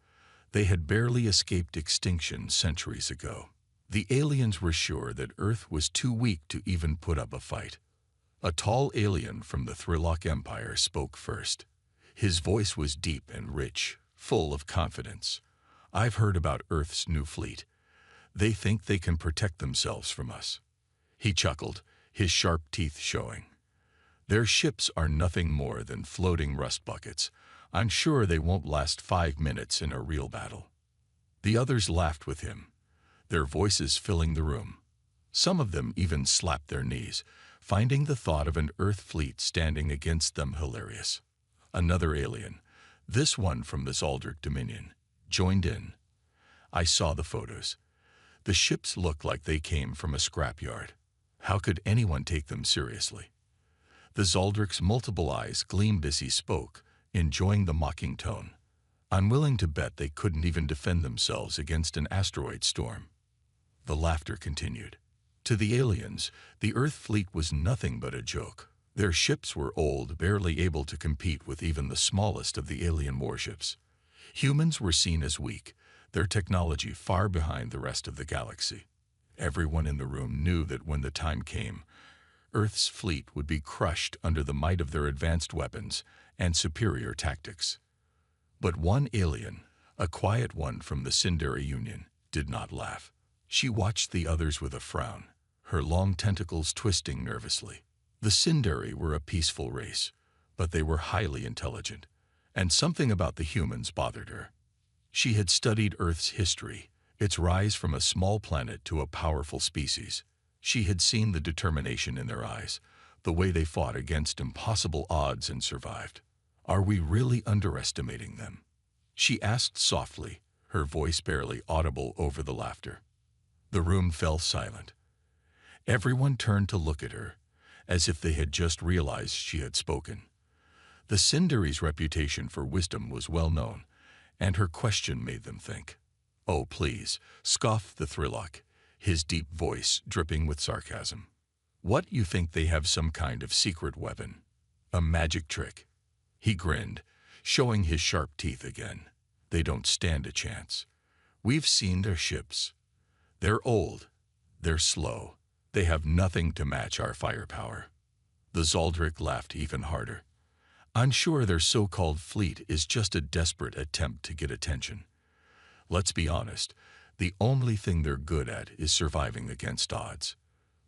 They had barely escaped extinction centuries ago. The aliens were sure that Earth was too weak to even put up a fight. A tall alien from the Thrillock Empire spoke first. His voice was deep and rich, full of confidence. "I've heard about Earth's new fleet. They think they can protect themselves from us." He chuckled, his sharp teeth showing. "Their ships are nothing more than floating rust buckets. I'm sure they won't last 5 minutes in a real battle." The others laughed with him, their voices filling the room. Some of them even slapped their knees, finding the thought of an Earth fleet standing against them hilarious. Another alien, this one from the Zaldric Dominion, joined in. "I saw the photos. The ships looked like they came from a scrapyard. How could anyone take them seriously?" The Zaldric's multiple eyes gleamed as he spoke, enjoying the mocking tone. "I'm willing to bet they couldn't even defend themselves against an asteroid storm." The laughter continued. To the aliens, the Earth fleet was nothing but a joke. Their ships were old, barely able to compete with even the smallest of the alien warships. Humans were seen as weak, their technology far behind the rest of the galaxy. Everyone in the room knew that when the time came, Earth's fleet would be crushed under the might of their advanced weapons and superior tactics. But one alien, a quiet one from the Sindari Union, did not laugh. She watched the others with a frown, her long tentacles twisting nervously. The Sindari were a peaceful race, but they were highly intelligent, and something about the humans bothered her. She had studied Earth's history, its rise from a small planet to a powerful species. She had seen the determination in their eyes, the way they fought against impossible odds and survived. "Are we really underestimating them?" she asked softly, her voice barely audible over the laughter. The room fell silent. Everyone turned to look at her, as if they had just realized she had spoken. The Sindari's reputation for wisdom was well known, and her question made them think. "Oh, please," scoffed the Thrillock, his deep voice dripping with sarcasm. "What, you think they have some kind of secret weapon? A magic trick?" He grinned, showing his sharp teeth again. "They don't stand a chance. We've seen their ships. They're old. They're slow. They have nothing to match our firepower." The Zaldric laughed even harder. "I'm sure their so-called fleet is just a desperate attempt to get attention. Let's be honest, the only thing they're good at is surviving against odds.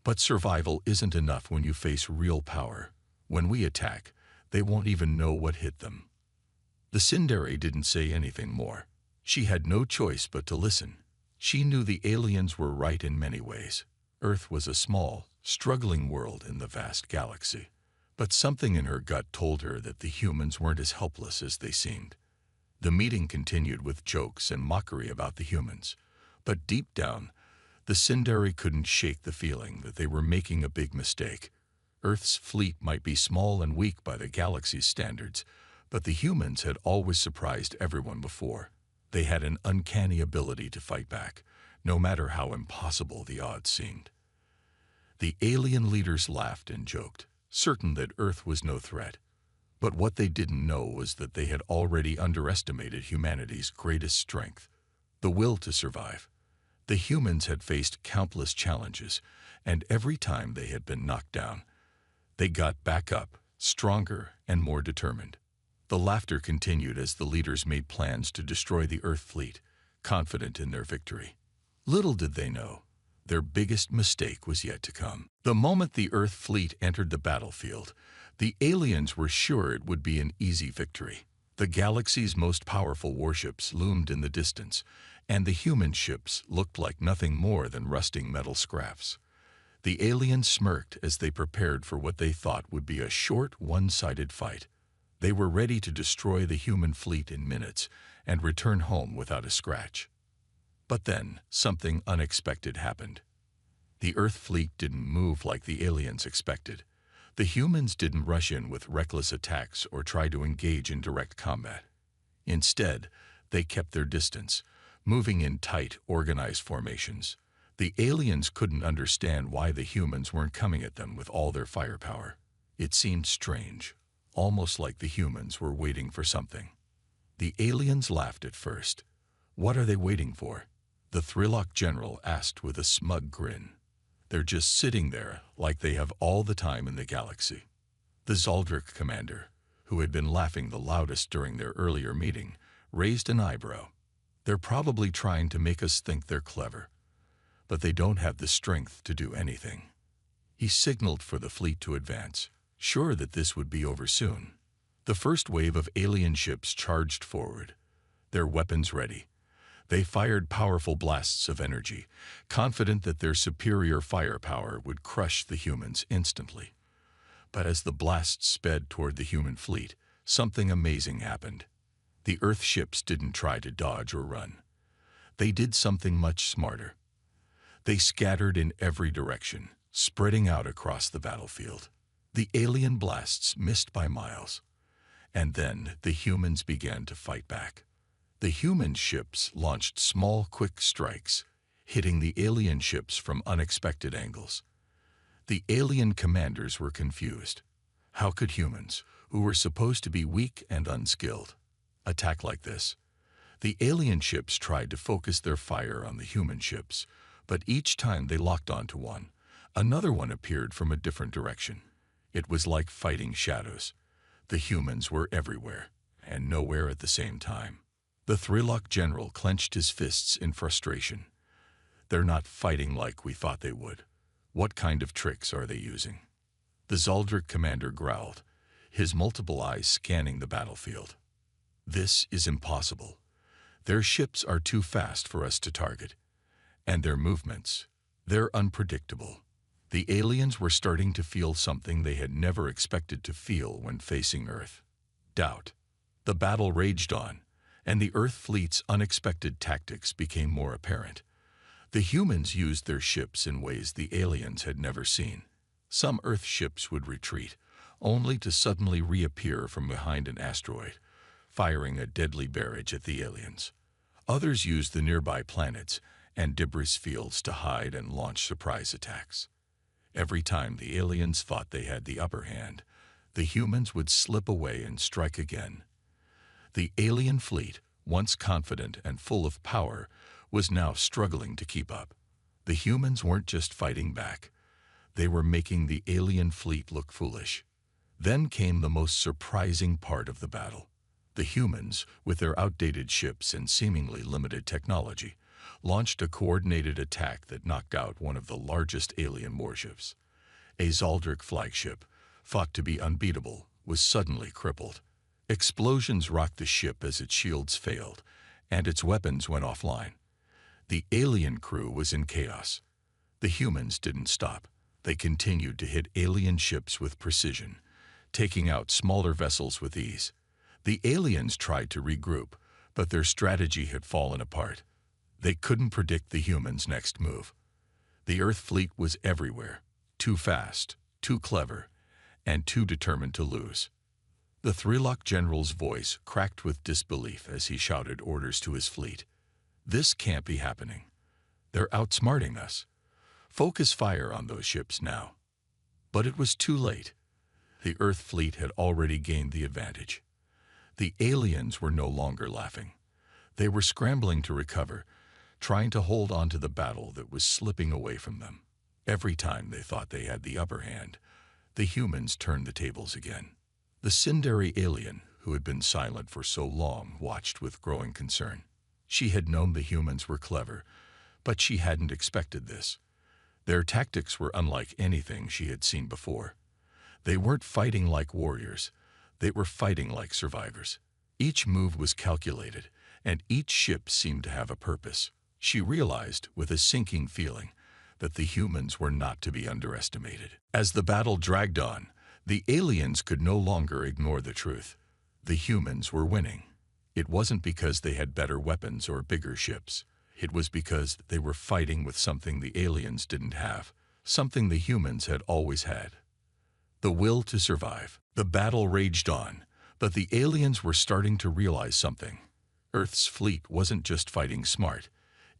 But survival isn't enough when you face real power. When we attack, they won't even know what hit them." The Sindari didn't say anything more. She had no choice but to listen. She knew the aliens were right in many ways. Earth was a small, struggling world in the vast galaxy. But something in her gut told her that the humans weren't as helpless as they seemed. The meeting continued with jokes and mockery about the humans. But deep down, the Sindari couldn't shake the feeling that they were making a big mistake. Earth's fleet might be small and weak by the galaxy's standards, but the humans had always surprised everyone before. They had an uncanny ability to fight back, no matter how impossible the odds seemed. The alien leaders laughed and joked, certain that Earth was no threat. But what they didn't know was that they had already underestimated humanity's greatest strength, the will to survive. The humans had faced countless challenges, and every time they had been knocked down, they got back up, stronger and more determined. The laughter continued as the leaders made plans to destroy the Earth fleet, confident in their victory. Little did they know, their biggest mistake was yet to come. The moment the Earth fleet entered the battlefield, the aliens were sure it would be an easy victory. The galaxy's most powerful warships loomed in the distance, and the human ships looked like nothing more than rusting metal scraps. The aliens smirked as they prepared for what they thought would be a short, one-sided fight. They were ready to destroy the human fleet in minutes and return home without a scratch. But then, something unexpected happened. The Earth fleet didn't move like the aliens expected. The humans didn't rush in with reckless attacks or try to engage in direct combat. Instead, they kept their distance, moving in tight, organized formations. The aliens couldn't understand why the humans weren't coming at them with all their firepower. It seemed strange, almost like the humans were waiting for something. The aliens laughed at first. "What are they waiting for?" the Thrillock general asked with a smug grin. "They're just sitting there like they have all the time in the galaxy." The Zaldric commander, who had been laughing the loudest during their earlier meeting, raised an eyebrow. "They're probably trying to make us think they're clever, but they don't have the strength to do anything." He signaled for the fleet to advance, sure that this would be over soon. The first wave of alien ships charged forward, their weapons ready. They fired powerful blasts of energy, confident that their superior firepower would crush the humans instantly. But as the blasts sped toward the human fleet, something amazing happened. The Earth ships didn't try to dodge or run. They did something much smarter. They scattered in every direction, spreading out across the battlefield. The alien blasts missed by miles. And then the humans began to fight back. The human ships launched small, quick strikes, hitting the alien ships from unexpected angles. The alien commanders were confused. How could humans, who were supposed to be weak and unskilled, attack like this? The alien ships tried to focus their fire on the human ships, but each time they locked onto one, another one appeared from a different direction. It was like fighting shadows. The humans were everywhere, and nowhere at the same time. The Thrillock general clenched his fists in frustration. "They're not fighting like we thought they would. What kind of tricks are they using?" The Zaldric commander growled, his multiple eyes scanning the battlefield. "This is impossible. Their ships are too fast for us to target. And their movements, they're unpredictable." The aliens were starting to feel something they had never expected to feel when facing Earth: doubt. The battle raged on, and the Earth fleet's unexpected tactics became more apparent. The humans used their ships in ways the aliens had never seen. Some Earth ships would retreat, only to suddenly reappear from behind an asteroid, firing a deadly barrage at the aliens. Others used the nearby planets and debris fields to hide and launch surprise attacks. Every time the aliens thought they had the upper hand, the humans would slip away and strike again. The alien fleet, once confident and full of power, was now struggling to keep up. The humans weren't just fighting back. They were making the alien fleet look foolish. Then came the most surprising part of the battle. The humans, with their outdated ships and seemingly limited technology, launched a coordinated attack that knocked out one of the largest alien warships. A Zaldric flagship, thought to be unbeatable, was suddenly crippled. Explosions rocked the ship as its shields failed, and its weapons went offline. The alien crew was in chaos. The humans didn't stop. They continued to hit alien ships with precision, taking out smaller vessels with ease. The aliens tried to regroup, but their strategy had fallen apart. They couldn't predict the humans' next move. The Earth fleet was everywhere, too fast, too clever, and too determined to lose. The Thrillock general's voice cracked with disbelief as he shouted orders to his fleet. "This can't be happening. They're outsmarting us. Focus fire on those ships now." But it was too late. The Earth fleet had already gained the advantage. The aliens were no longer laughing. They were scrambling to recover, trying to hold on to the battle that was slipping away from them. Every time they thought they had the upper hand, the humans turned the tables again. The Sindari alien, who had been silent for so long, watched with growing concern. She had known the humans were clever, but she hadn't expected this. Their tactics were unlike anything she had seen before. They weren't fighting like warriors. They were fighting like survivors. Each move was calculated, and each ship seemed to have a purpose. She realized, with a sinking feeling, that the humans were not to be underestimated. As the battle dragged on, the aliens could no longer ignore the truth. The humans were winning. It wasn't because they had better weapons or bigger ships. It was because they were fighting with something the aliens didn't have, something the humans had always had: the will to survive. The battle raged on, but the aliens were starting to realize something. Earth's fleet wasn't just fighting smart.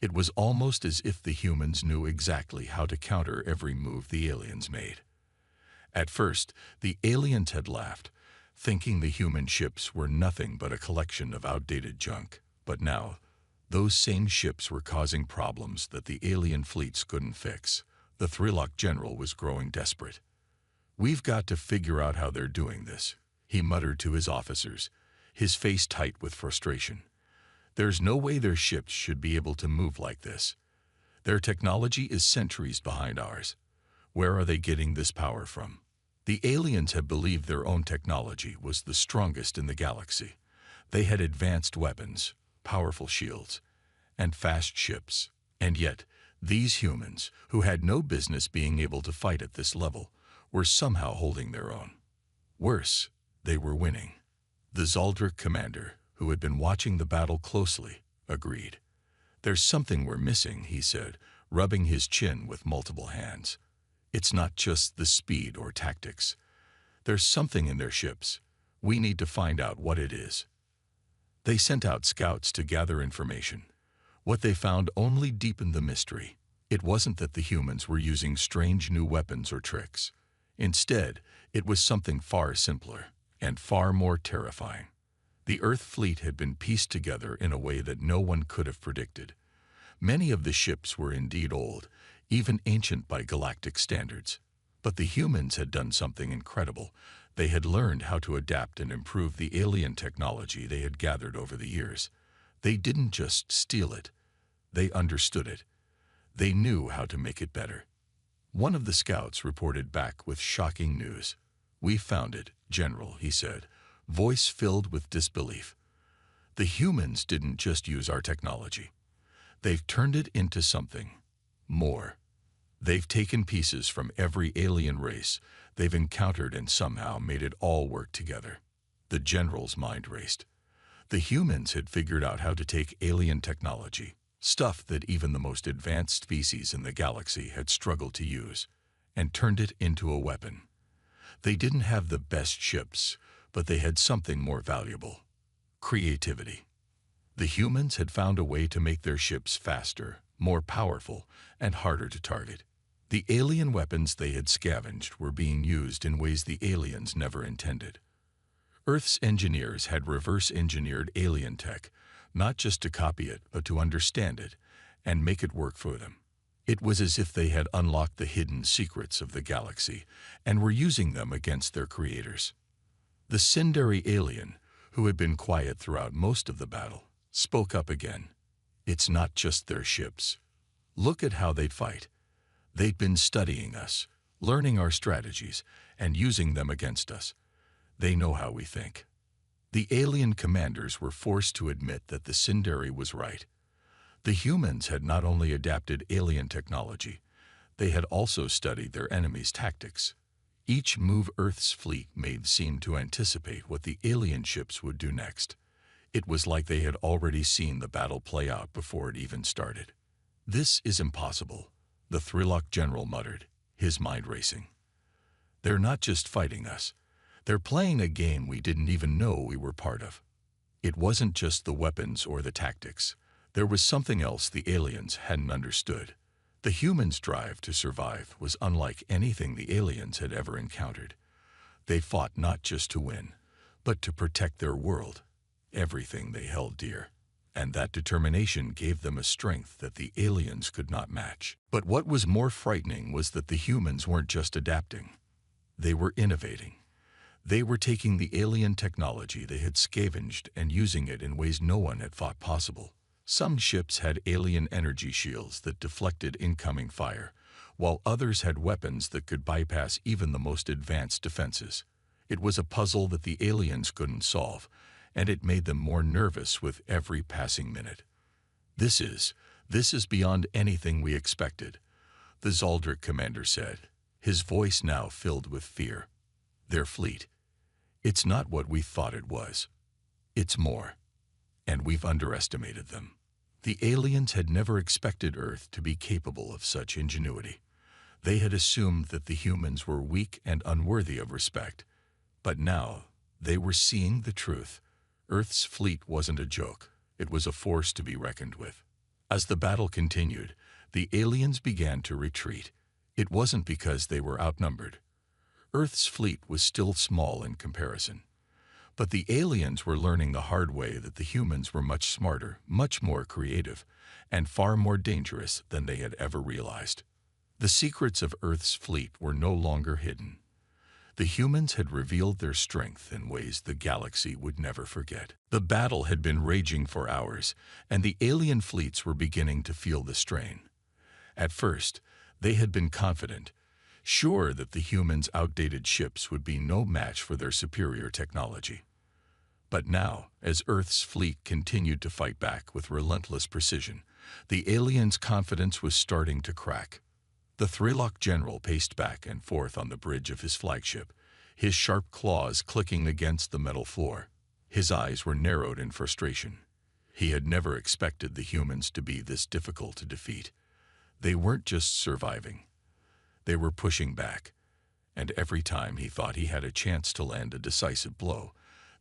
It was almost as if the humans knew exactly how to counter every move the aliens made. At first, the aliens had laughed. thinking the human ships were nothing but a collection of outdated junk. But now, those same ships were causing problems that the alien fleets couldn't fix. The Thrilok general was growing desperate. "We've got to figure out how they're doing this," he muttered to his officers, his face tight with frustration. "There's no way their ships should be able to move like this. Their technology is centuries behind ours. Where are they getting this power from?" The aliens had believed their own technology was the strongest in the galaxy. They had advanced weapons, powerful shields, and fast ships. And yet, these humans, who had no business being able to fight at this level, were somehow holding their own. Worse, they were winning. The Zaldric commander, who had been watching the battle closely, agreed. "There's something we're missing," he said, rubbing his chin with multiple hands. "It's not just the speed or tactics. There's something in their ships. We need to find out what it is." They sent out scouts to gather information. What they found only deepened the mystery. It wasn't that the humans were using strange new weapons or tricks. Instead, it was something far simpler and far more terrifying. The Earth fleet had been pieced together in a way that no one could have predicted. Many of the ships were indeed old, even ancient by galactic standards. But the humans had done something incredible. They had learned how to adapt and improve the alien technology they had gathered over the years. They didn't just steal it. They understood it. They knew how to make it better. One of the scouts reported back with shocking news. "We found it, General," he said, voice filled with disbelief. "The humans didn't just use our technology. They've turned it into something more. They've taken pieces from every alien race they've encountered and somehow made it all work together." The general's mind raced. The humans had figured out how to take alien technology, stuff that even the most advanced species in the galaxy had struggled to use, and turned it into a weapon. They didn't have the best ships, but they had something more valuable: creativity. The humans had found a way to make their ships faster, more powerful, and harder to target. The alien weapons they had scavenged were being used in ways the aliens never intended. Earth's engineers had reverse-engineered alien tech, not just to copy it, but to understand it and make it work for them. It was as if they had unlocked the hidden secrets of the galaxy and were using them against their creators. The Sindari alien, who had been quiet throughout most of the battle, spoke up again. "It's not just their ships. Look at how they'd fight. They'd been studying us, learning our strategies, and using them against us. They know how we think." The alien commanders were forced to admit that the Sindari was right. The humans had not only adapted alien technology, they had also studied their enemies' tactics. Each move Earth's fleet made seemed to anticipate what the alien ships would do next. It was like they had already seen the battle play out before it even started. "This is impossible," the Thrilok general muttered, his mind racing. "They're not just fighting us. They're playing a game we didn't even know we were part of." It wasn't just the weapons or the tactics. There was something else the aliens hadn't understood. The humans' drive to survive was unlike anything the aliens had ever encountered. They fought not just to win, but to protect their world, everything they held dear. And that determination gave them a strength that the aliens could not match. But what was more frightening was that the humans weren't just adapting. They were innovating. They were taking the alien technology they had scavenged and using it in ways no one had thought possible. Some ships had alien energy shields that deflected incoming fire, while others had weapons that could bypass even the most advanced defenses. It was a puzzle that the aliens couldn't solve, and it made them more nervous with every passing minute. This is beyond anything we expected," the Zaldric commander said, his voice now filled with fear. "Their fleet. It's not what we thought it was. It's more. And we've underestimated them." The aliens had never expected Earth to be capable of such ingenuity. They had assumed that the humans were weak and unworthy of respect. But now they were seeing the truth. Earth's fleet wasn't a joke. It was a force to be reckoned with. As the battle continued, the aliens began to retreat. It wasn't because they were outnumbered. Earth's fleet was still small in comparison. But the aliens were learning the hard way that the humans were much smarter, much more creative, and far more dangerous than they had ever realized. The secrets of Earth's fleet were no longer hidden. The humans had revealed their strength in ways the galaxy would never forget. The battle had been raging for hours, and the alien fleets were beginning to feel the strain. At first, they had been confident, sure that the humans' outdated ships would be no match for their superior technology. But now, as Earth's fleet continued to fight back with relentless precision, the aliens' confidence was starting to crack. The Threelock general paced back and forth on the bridge of his flagship, his sharp claws clicking against the metal floor. His eyes were narrowed in frustration. He had never expected the humans to be this difficult to defeat. They weren't just surviving. They were pushing back. And every time he thought he had a chance to land a decisive blow,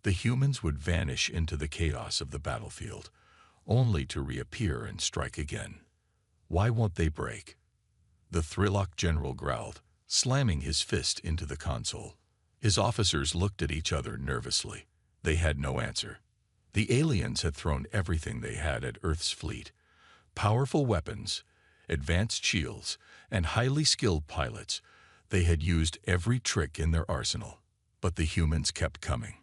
the humans would vanish into the chaos of the battlefield, only to reappear and strike again. Why won't they break? The Threelock general growled, slamming his fist into the console. His officers looked at each other nervously. They had no answer. The aliens had thrown everything they had at Earth's fleet. Powerful weapons, advanced shields, and highly skilled pilots. They had used every trick in their arsenal. But the humans kept coming.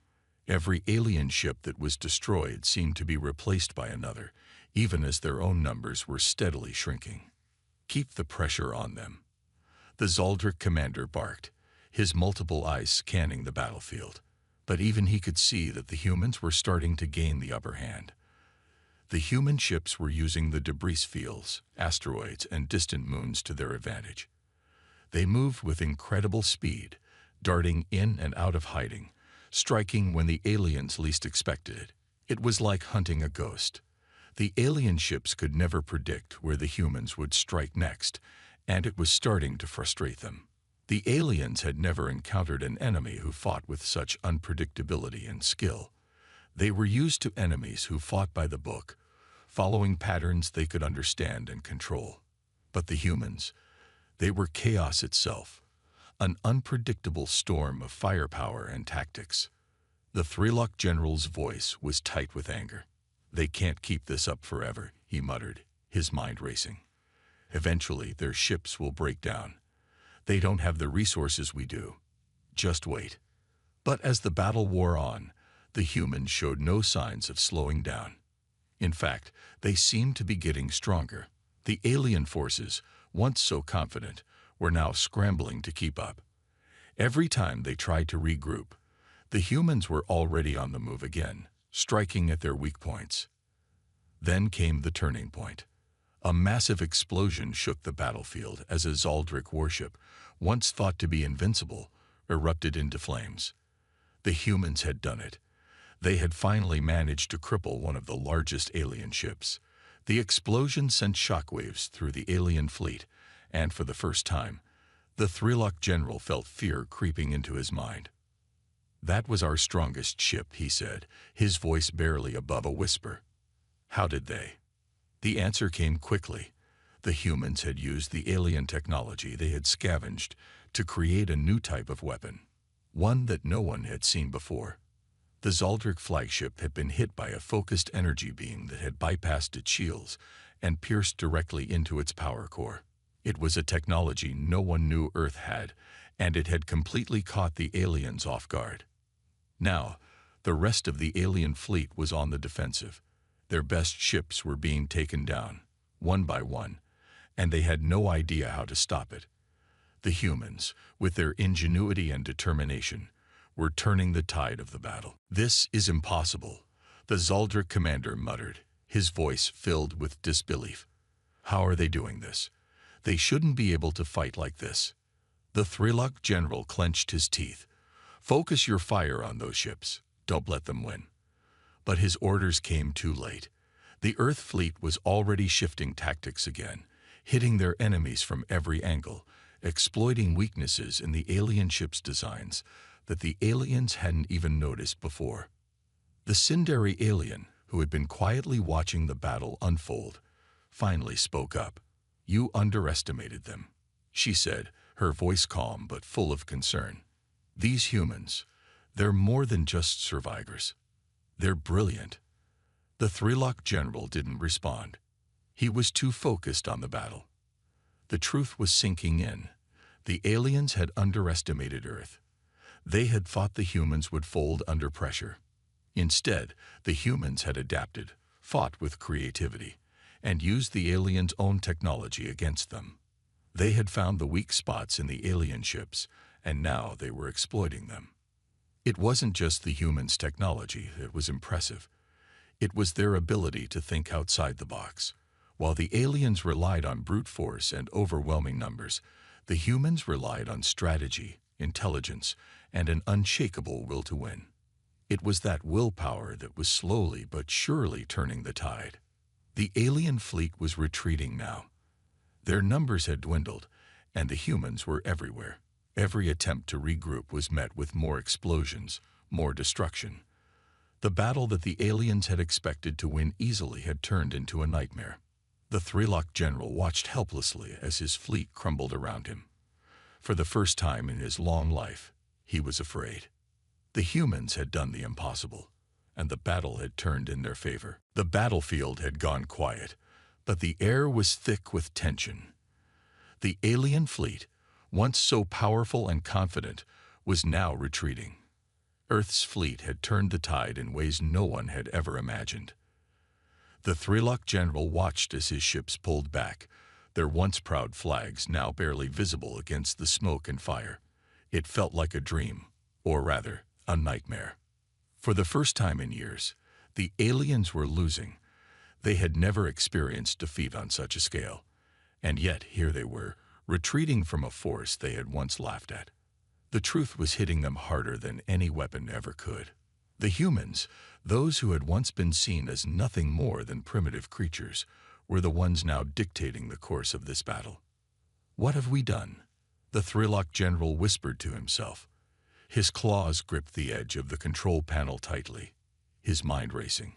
Every alien ship that was destroyed seemed to be replaced by another, even as their own numbers were steadily shrinking. Keep the pressure on them. The Zaldric commander barked, his multiple eyes scanning the battlefield. But even he could see that the humans were starting to gain the upper hand. The human ships were using the debris fields, asteroids, and distant moons to their advantage. They moved with incredible speed, darting in and out of hiding, striking when the aliens least expected it. It was like hunting a ghost. The alien ships could never predict where the humans would strike next, and it was starting to frustrate them. The aliens had never encountered an enemy who fought with such unpredictability and skill. They were used to enemies who fought by the book, following patterns they could understand and control. But the humans, they were chaos itself, an unpredictable storm of firepower and tactics. The Threelock general's voice was tight with anger. "They can't keep this up forever," he muttered, his mind racing. "Eventually, their ships will break down. They don't have the resources we do. Just wait." But as the battle wore on, the humans showed no signs of slowing down. In fact, they seemed to be getting stronger. The alien forces, once so confident, were now scrambling to keep up. Every time they tried to regroup, the humans were already on the move again, striking at their weak points. Then came the turning point. A massive explosion shook the battlefield as a Zaldric warship, once thought to be invincible, erupted into flames. The humans had done it. They had finally managed to cripple one of the largest alien ships. The explosion sent shockwaves through the alien fleet, and for the first time, the Threelock general felt fear creeping into his mind. "That was our strongest ship," he said, his voice barely above a whisper. "How did they?" The answer came quickly. The humans had used the alien technology they had scavenged to create a new type of weapon, one that no one had seen before. The Zaldric flagship had been hit by a focused energy beam that had bypassed its shields and pierced directly into its power core. It was a technology no one knew Earth had, and it had completely caught the aliens off guard. Now, the rest of the alien fleet was on the defensive. Their best ships were being taken down, one by one, and they had no idea how to stop it. The humans, with their ingenuity and determination, were turning the tide of the battle. "This is impossible," the Zaldric commander muttered, his voice filled with disbelief. "How are they doing this? They shouldn't be able to fight like this." The Threelock general clenched his teeth. "Focus your fire on those ships. Don't let them win." But his orders came too late. The Earth fleet was already shifting tactics again, hitting their enemies from every angle, exploiting weaknesses in the alien ships' designs that the aliens hadn't even noticed before. The Sindari alien, who had been quietly watching the battle unfold, finally spoke up. "You underestimated them," she said, her voice calm but full of concern. "These humans, They're more than just survivors. They're brilliant. The Threelock general didn't respond. He was too focused on the battle. The truth was sinking in. The aliens had underestimated Earth. They had thought the humans would fold under pressure. Instead, the humans had adapted, fought with creativity, and used the aliens' own technology against them. They had found the weak spots in the alien ships, and now they were exploiting them. It wasn't just the humans' technology that was impressive. It was their ability to think outside the box. While the aliens relied on brute force and overwhelming numbers, the humans relied on strategy, intelligence, and an unshakable will to win. It was that willpower that was slowly but surely turning the tide. The alien fleet was retreating now. Their numbers had dwindled, and the humans were everywhere. Every attempt to regroup was met with more explosions, more destruction. The battle that the aliens had expected to win easily had turned into a nightmare. The Threelock general watched helplessly as his fleet crumbled around him. For the first time in his long life, he was afraid. The humans had done the impossible, and the battle had turned in their favor. The battlefield had gone quiet, but the air was thick with tension. The alien fleet, once so powerful and confident, was now retreating. Earth's fleet had turned the tide in ways no one had ever imagined. The Threelock general watched as his ships pulled back, their once proud flags now barely visible against the smoke and fire. It felt like a dream, or rather, a nightmare. For the first time in years, the aliens were losing. They had never experienced defeat on such a scale, and yet here they were, retreating from a force they had once laughed at. The truth was hitting them harder than any weapon ever could. The humans, those who had once been seen as nothing more than primitive creatures, were the ones now dictating the course of this battle. "What have we done?" the Threelock general whispered to himself. His claws gripped the edge of the control panel tightly, his mind racing.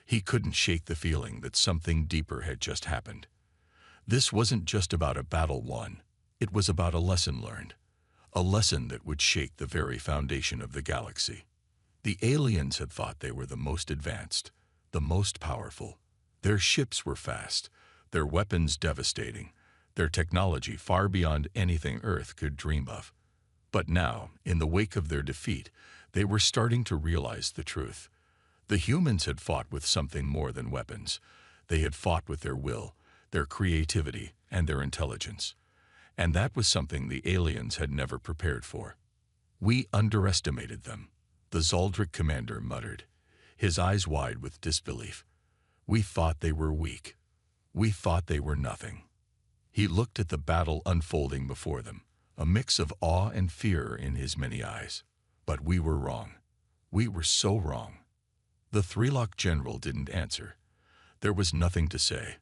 He couldn't shake the feeling that something deeper had just happened. This wasn't just about a battle won, it was about a lesson learned. A lesson that would shake the very foundation of the galaxy. The aliens had thought they were the most advanced, the most powerful. Their ships were fast, their weapons devastating, their technology far beyond anything Earth could dream of. But now, in the wake of their defeat, they were starting to realize the truth. The humans had fought with something more than weapons. They had fought with their will, their creativity, and their intelligence. And that was something the aliens had never prepared for. "We underestimated them," the Zaldric commander muttered, his eyes wide with disbelief. "We thought they were weak. We thought they were nothing." He looked at the battle unfolding before them, a mix of awe and fear in his many eyes. But we were wrong. We were so wrong. The Threelock general didn't answer. There was nothing to say.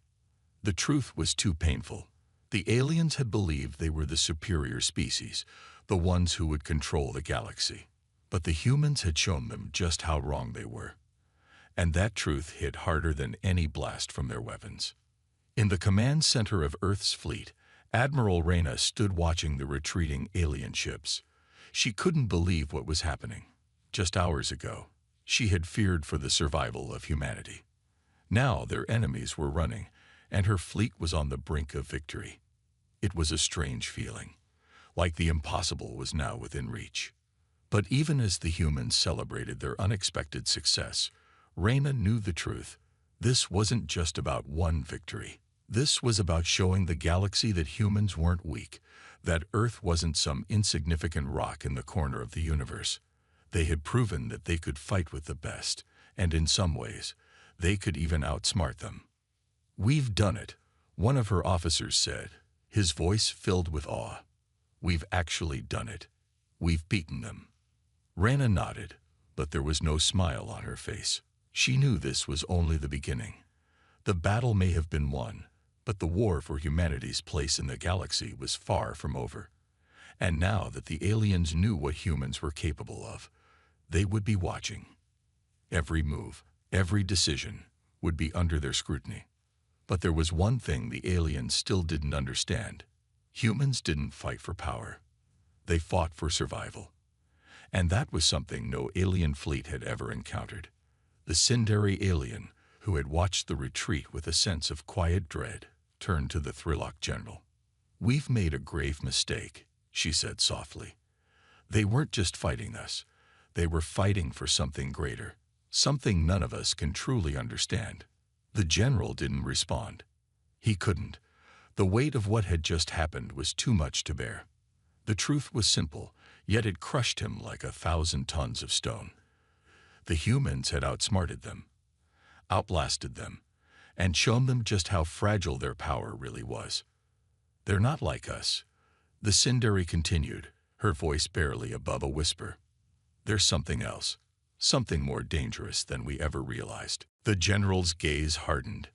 The truth was too painful. The aliens had believed they were the superior species, the ones who would control the galaxy. But the humans had shown them just how wrong they were. And that truth hit harder than any blast from their weapons. In the command center of Earth's fleet, Admiral Reyna stood watching the retreating alien ships. She couldn't believe what was happening. Just hours ago, she had feared for the survival of humanity. Now their enemies were running, and her fleet was on the brink of victory. It was a strange feeling, like the impossible was now within reach. But even as the humans celebrated their unexpected success, Reyna knew the truth. This wasn't just about one victory. This was about showing the galaxy that humans weren't weak, that Earth wasn't some insignificant rock in the corner of the universe. They had proven that they could fight with the best, and in some ways, they could even outsmart them. "We've done it," one of her officers said, his voice filled with awe. "We've actually done it. We've beaten them." Reyna nodded, but there was no smile on her face. She knew this was only the beginning. The battle may have been won, but the war for humanity's place in the galaxy was far from over. And now that the aliens knew what humans were capable of, they would be watching. Every move, every decision would be under their scrutiny. But there was one thing the aliens still didn't understand. Humans didn't fight for power. They fought for survival. And that was something no alien fleet had ever encountered. The Sindari alien, who had watched the retreat with a sense of quiet dread, turned to the Thrilok general. "We've made a grave mistake," she said softly. "They weren't just fighting us. They were fighting for something greater, something none of us can truly understand." The general didn't respond. He couldn't. The weight of what had just happened was too much to bear. The truth was simple, yet it crushed him like 1,000 tons of stone. The humans had outsmarted them, outlasted them, and shown them just how fragile their power really was. "They're not like us," the Sindari continued, her voice barely above a whisper. "There's something else, something more dangerous than we ever realized." The general's gaze hardened.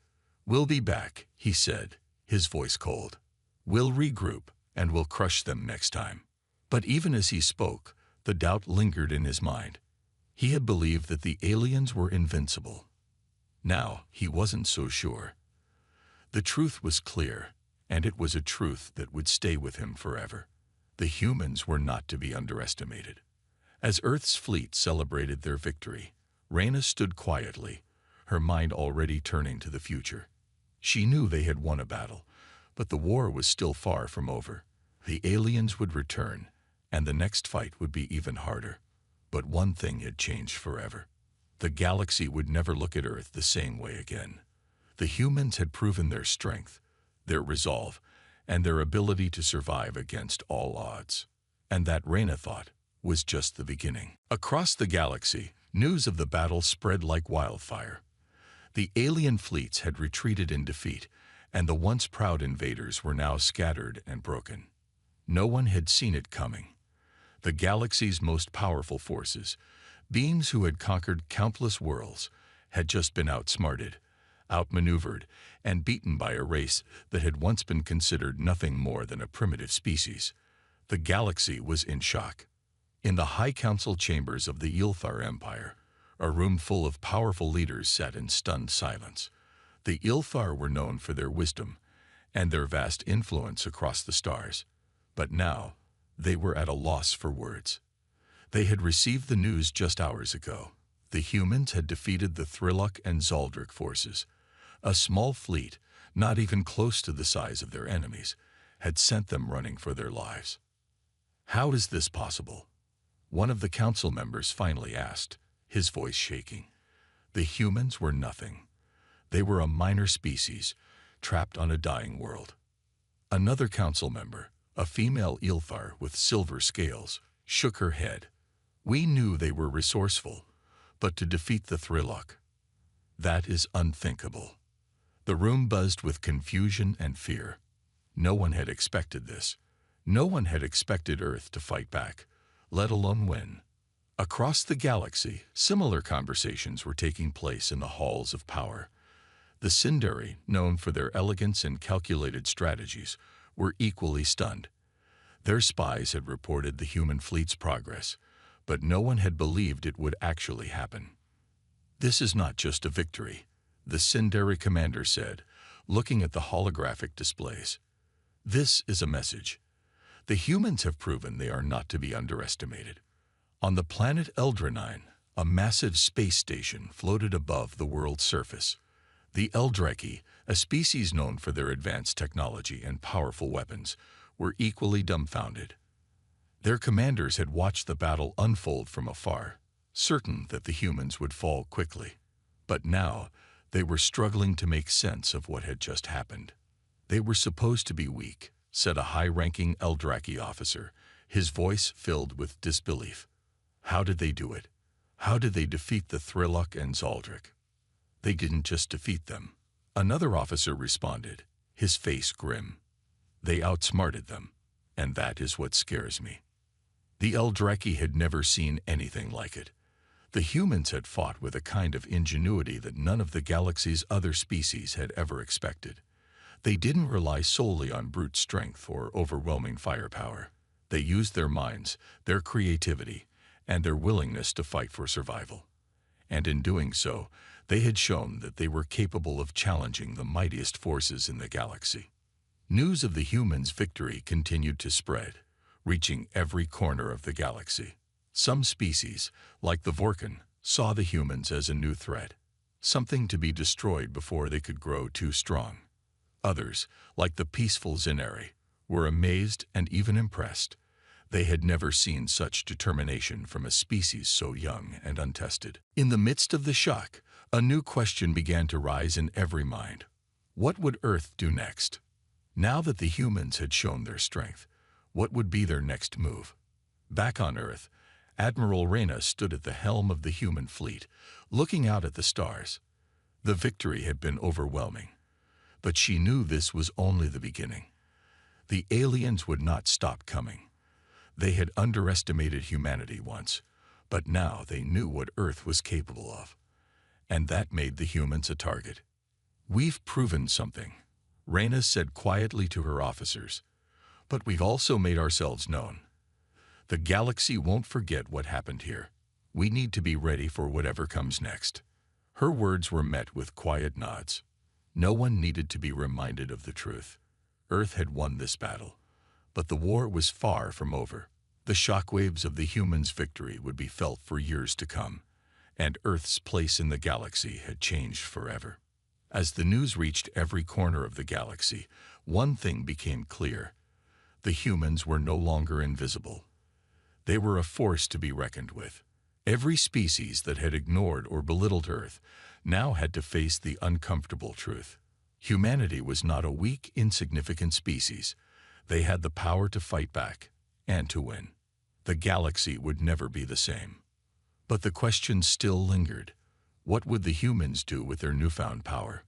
"We'll be back," he said, his voice cold. "We'll regroup, and we'll crush them next time." But even as he spoke, the doubt lingered in his mind. He had believed that the aliens were invincible. Now he wasn't so sure. The truth was clear, and it was a truth that would stay with him forever. The humans were not to be underestimated. As Earth's fleet celebrated their victory, Reyna stood quietly, her mind already turning to the future. She knew they had won a battle, but the war was still far from over. The aliens would return, and the next fight would be even harder. But one thing had changed forever. The galaxy would never look at Earth the same way again. The humans had proven their strength, their resolve, and their ability to survive against all odds. And that, Reyna thought, was just the beginning. Across the galaxy, news of the battle spread like wildfire. The alien fleets had retreated in defeat, and the once proud invaders were now scattered and broken. No one had seen it coming. The galaxy's most powerful forces, beings who had conquered countless worlds, had just been outsmarted, outmaneuvered, and beaten by a race that had once been considered nothing more than a primitive species. The galaxy was in shock. In the High Council chambers of the Ilthar Empire, a room full of powerful leaders sat in stunned silence. The Ilthar were known for their wisdom and their vast influence across the stars. But now, they were at a loss for words. They had received the news just hours ago. The humans had defeated the Thrilok and Zaldric forces. A small fleet, not even close to the size of their enemies, had sent them running for their lives. "How is this possible?" one of the council members finally asked, his voice shaking. The humans were nothing. They were a minor species, trapped on a dying world. Another council member, a female Ilthar with silver scales, shook her head. "We knew they were resourceful, but to defeat the Thrilok, that is unthinkable." The room buzzed with confusion and fear. No one had expected this. No one had expected Earth to fight back, let alone win. Across the galaxy, similar conversations were taking place in the halls of power. The Sindari, known for their elegance and calculated strategies, were equally stunned. Their spies had reported the human fleet's progress, but no one had believed it would actually happen. "This is not just a victory," the Sindari commander said, looking at the holographic displays. "This is a message. The humans have proven they are not to be underestimated." On the planet Eldranine, a massive space station floated above the world's surface. The Eldraki, a species known for their advanced technology and powerful weapons, were equally dumbfounded. Their commanders had watched the battle unfold from afar, certain that the humans would fall quickly. But now, they were struggling to make sense of what had just happened. "They were supposed to be weak," said a high-ranking Eldraki officer, his voice filled with disbelief. "How did they do it? How did they defeat the Thrilok and Zaldric?" "They didn't just defeat them," another officer responded, his face grim. "They outsmarted them, and that is what scares me." The Eldraki had never seen anything like it. The humans had fought with a kind of ingenuity that none of the galaxy's other species had ever expected. They didn't rely solely on brute strength or overwhelming firepower. They used their minds, their creativity, and their willingness to fight for survival. And in doing so, they had shown that they were capable of challenging the mightiest forces in the galaxy. News of the humans' victory continued to spread, reaching every corner of the galaxy. Some species, like the Vorkan, saw the humans as a new threat, something to be destroyed before they could grow too strong. Others, like the peaceful Zineri, were amazed and even impressed. They had never seen such determination from a species so young and untested. In the midst of the shock, a new question began to rise in every mind. What would Earth do next? Now that the humans had shown their strength, what would be their next move? Back on Earth, Admiral Reyna stood at the helm of the human fleet, looking out at the stars. The victory had been overwhelming, but she knew this was only the beginning. The aliens would not stop coming. They had underestimated humanity once, but now they knew what Earth was capable of. And that made the humans a target. "We've proven something," Reyna said quietly to her officers. "But we've also made ourselves known. The galaxy won't forget what happened here. We need to be ready for whatever comes next." Her words were met with quiet nods. No one needed to be reminded of the truth. Earth had won this battle, but the war was far from over. The shockwaves of the humans' victory would be felt for years to come, and Earth's place in the galaxy had changed forever. As the news reached every corner of the galaxy, one thing became clear. The humans were no longer invisible. They were a force to be reckoned with. Every species that had ignored or belittled Earth now had to face the uncomfortable truth. Humanity was not a weak, insignificant species. They had the power to fight back and to win. The galaxy would never be the same. But the question still lingered. What would the humans do with their newfound power?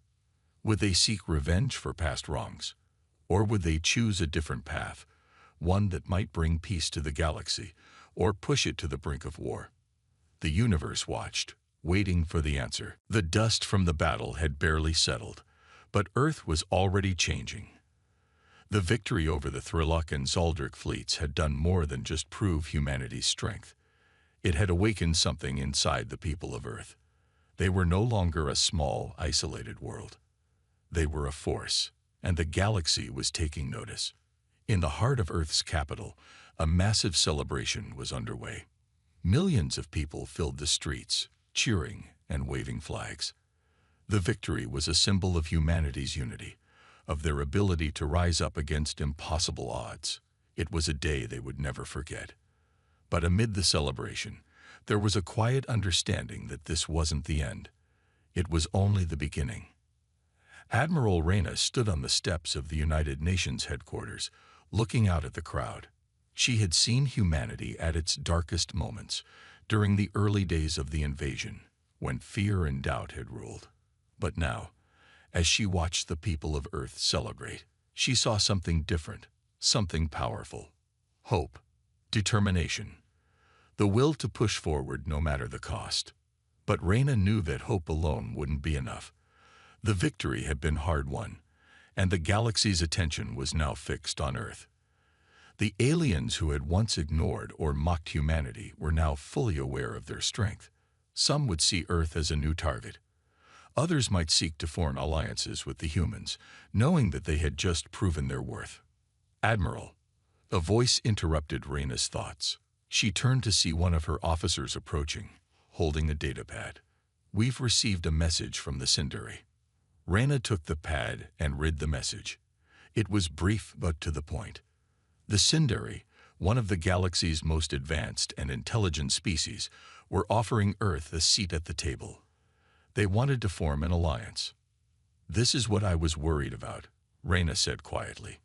Would they seek revenge for past wrongs? Or would they choose a different path, one that might bring peace to the galaxy or push it to the brink of war? The universe watched, waiting for the answer. The dust from the battle had barely settled, but Earth was already changing. The victory over the Thrilok and Zaldric fleets had done more than just prove humanity's strength. It had awakened something inside the people of Earth. They were no longer a small, isolated world. They were a force, and the galaxy was taking notice. In the heart of Earth's capital, a massive celebration was underway. Millions of people filled the streets, cheering and waving flags. The victory was a symbol of humanity's unity, of their ability to rise up against impossible odds. It was a day they would never forget. But amid the celebration, there was a quiet understanding that this wasn't the end. It was only the beginning. Admiral Reyna stood on the steps of the United Nations headquarters, looking out at the crowd. She had seen humanity at its darkest moments, during the early days of the invasion, when fear and doubt had ruled. But now, as she watched the people of Earth celebrate, she saw something different, something powerful. Hope, determination, the will to push forward no matter the cost. But Reyna knew that hope alone wouldn't be enough. The victory had been hard won, and the galaxy's attention was now fixed on Earth. The aliens who had once ignored or mocked humanity were now fully aware of their strength. Some would see Earth as a new target. Others might seek to form alliances with the humans, knowing that they had just proven their worth. "Admiral," a voice interrupted Reyna's thoughts. She turned to see one of her officers approaching, holding a datapad. "We've received a message from the Sinduri." Reyna took the pad and read the message. It was brief but to the point. The Sinduri, one of the galaxy's most advanced and intelligent species, were offering Earth a seat at the table. They wanted to form an alliance. "This is what I was worried about," Reyna said quietly.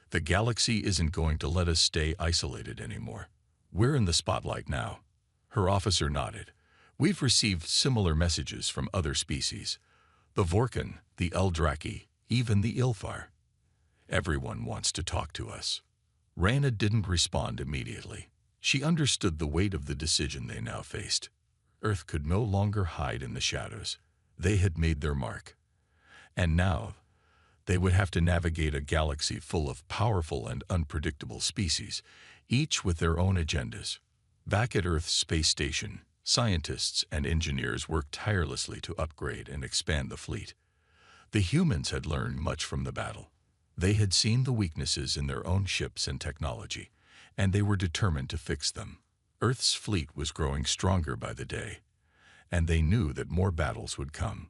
"The galaxy isn't going to let us stay isolated anymore. We're in the spotlight now." Her officer nodded. "We've received similar messages from other species. The Vorkan, the Eldraki, even the Ilfar. Everyone wants to talk to us." Reyna didn't respond immediately. She understood the weight of the decision they now faced. Earth could no longer hide in the shadows. They had made their mark. And now, they would have to navigate a galaxy full of powerful and unpredictable species, each with their own agendas. Back at Earth's space station, scientists and engineers worked tirelessly to upgrade and expand the fleet. The humans had learned much from the battle. They had seen the weaknesses in their own ships and technology, and they were determined to fix them. Earth's fleet was growing stronger by the day, and they knew that more battles would come.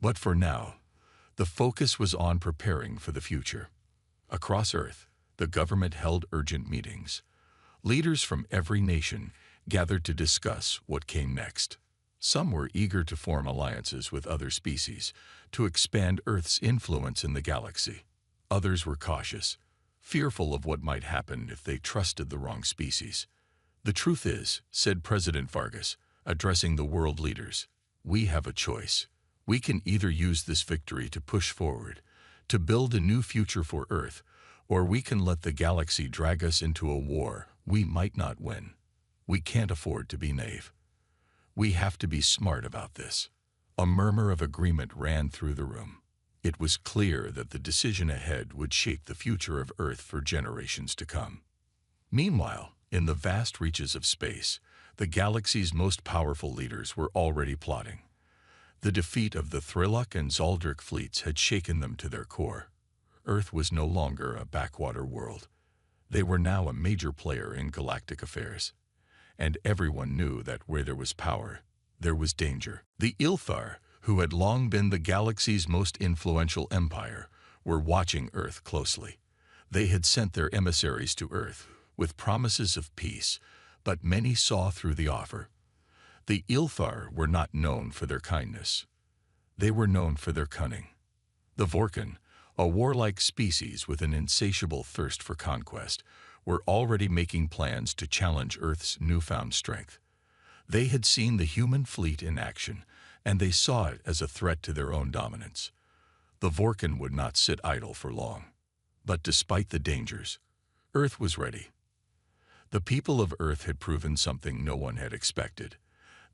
But for now, the focus was on preparing for the future. Across Earth, the government held urgent meetings. Leaders from every nation gathered to discuss what came next. Some were eager to form alliances with other species, to expand Earth's influence in the galaxy. Others were cautious, fearful of what might happen if they trusted the wrong species. "The truth is," said President Vargas, addressing the world leaders, "we have a choice. We can either use this victory to push forward, to build a new future for Earth, or we can let the galaxy drag us into a war we might not win. We can't afford to be naive. We have to be smart about this." A murmur of agreement ran through the room. It was clear that the decision ahead would shape the future of Earth for generations to come. Meanwhile, in the vast reaches of space, the galaxy's most powerful leaders were already plotting. The defeat of the Thrilok and Zaldruk fleets had shaken them to their core. Earth was no longer a backwater world. They were now a major player in galactic affairs. And everyone knew that where there was power, there was danger. The Ilthar, who had long been the galaxy's most influential empire, were watching Earth closely. They had sent their emissaries to Earth with promises of peace, but many saw through the offer. The Ilthar were not known for their kindness. They were known for their cunning. The Vorkan, a warlike species with an insatiable thirst for conquest, were already making plans to challenge Earth's newfound strength. They had seen the human fleet in action, and they saw it as a threat to their own dominance. The Vorkan would not sit idle for long. But despite the dangers, Earth was ready. The people of Earth had proven something no one had expected.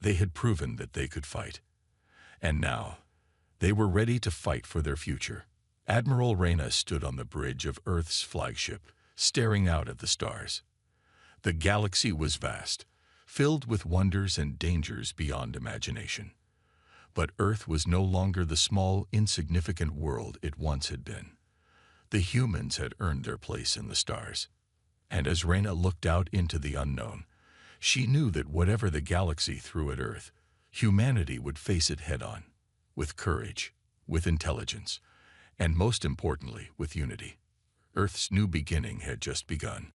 They had proven that they could fight. And now, they were ready to fight for their future. Admiral Reyna stood on the bridge of Earth's flagship, staring out at the stars. The galaxy was vast, filled with wonders and dangers beyond imagination. But Earth was no longer the small, insignificant world it once had been. The humans had earned their place in the stars. And as Reyna looked out into the unknown, she knew that whatever the galaxy threw at Earth, humanity would face it head-on, with courage, with intelligence, and most importantly, with unity. Earth's new beginning had just begun.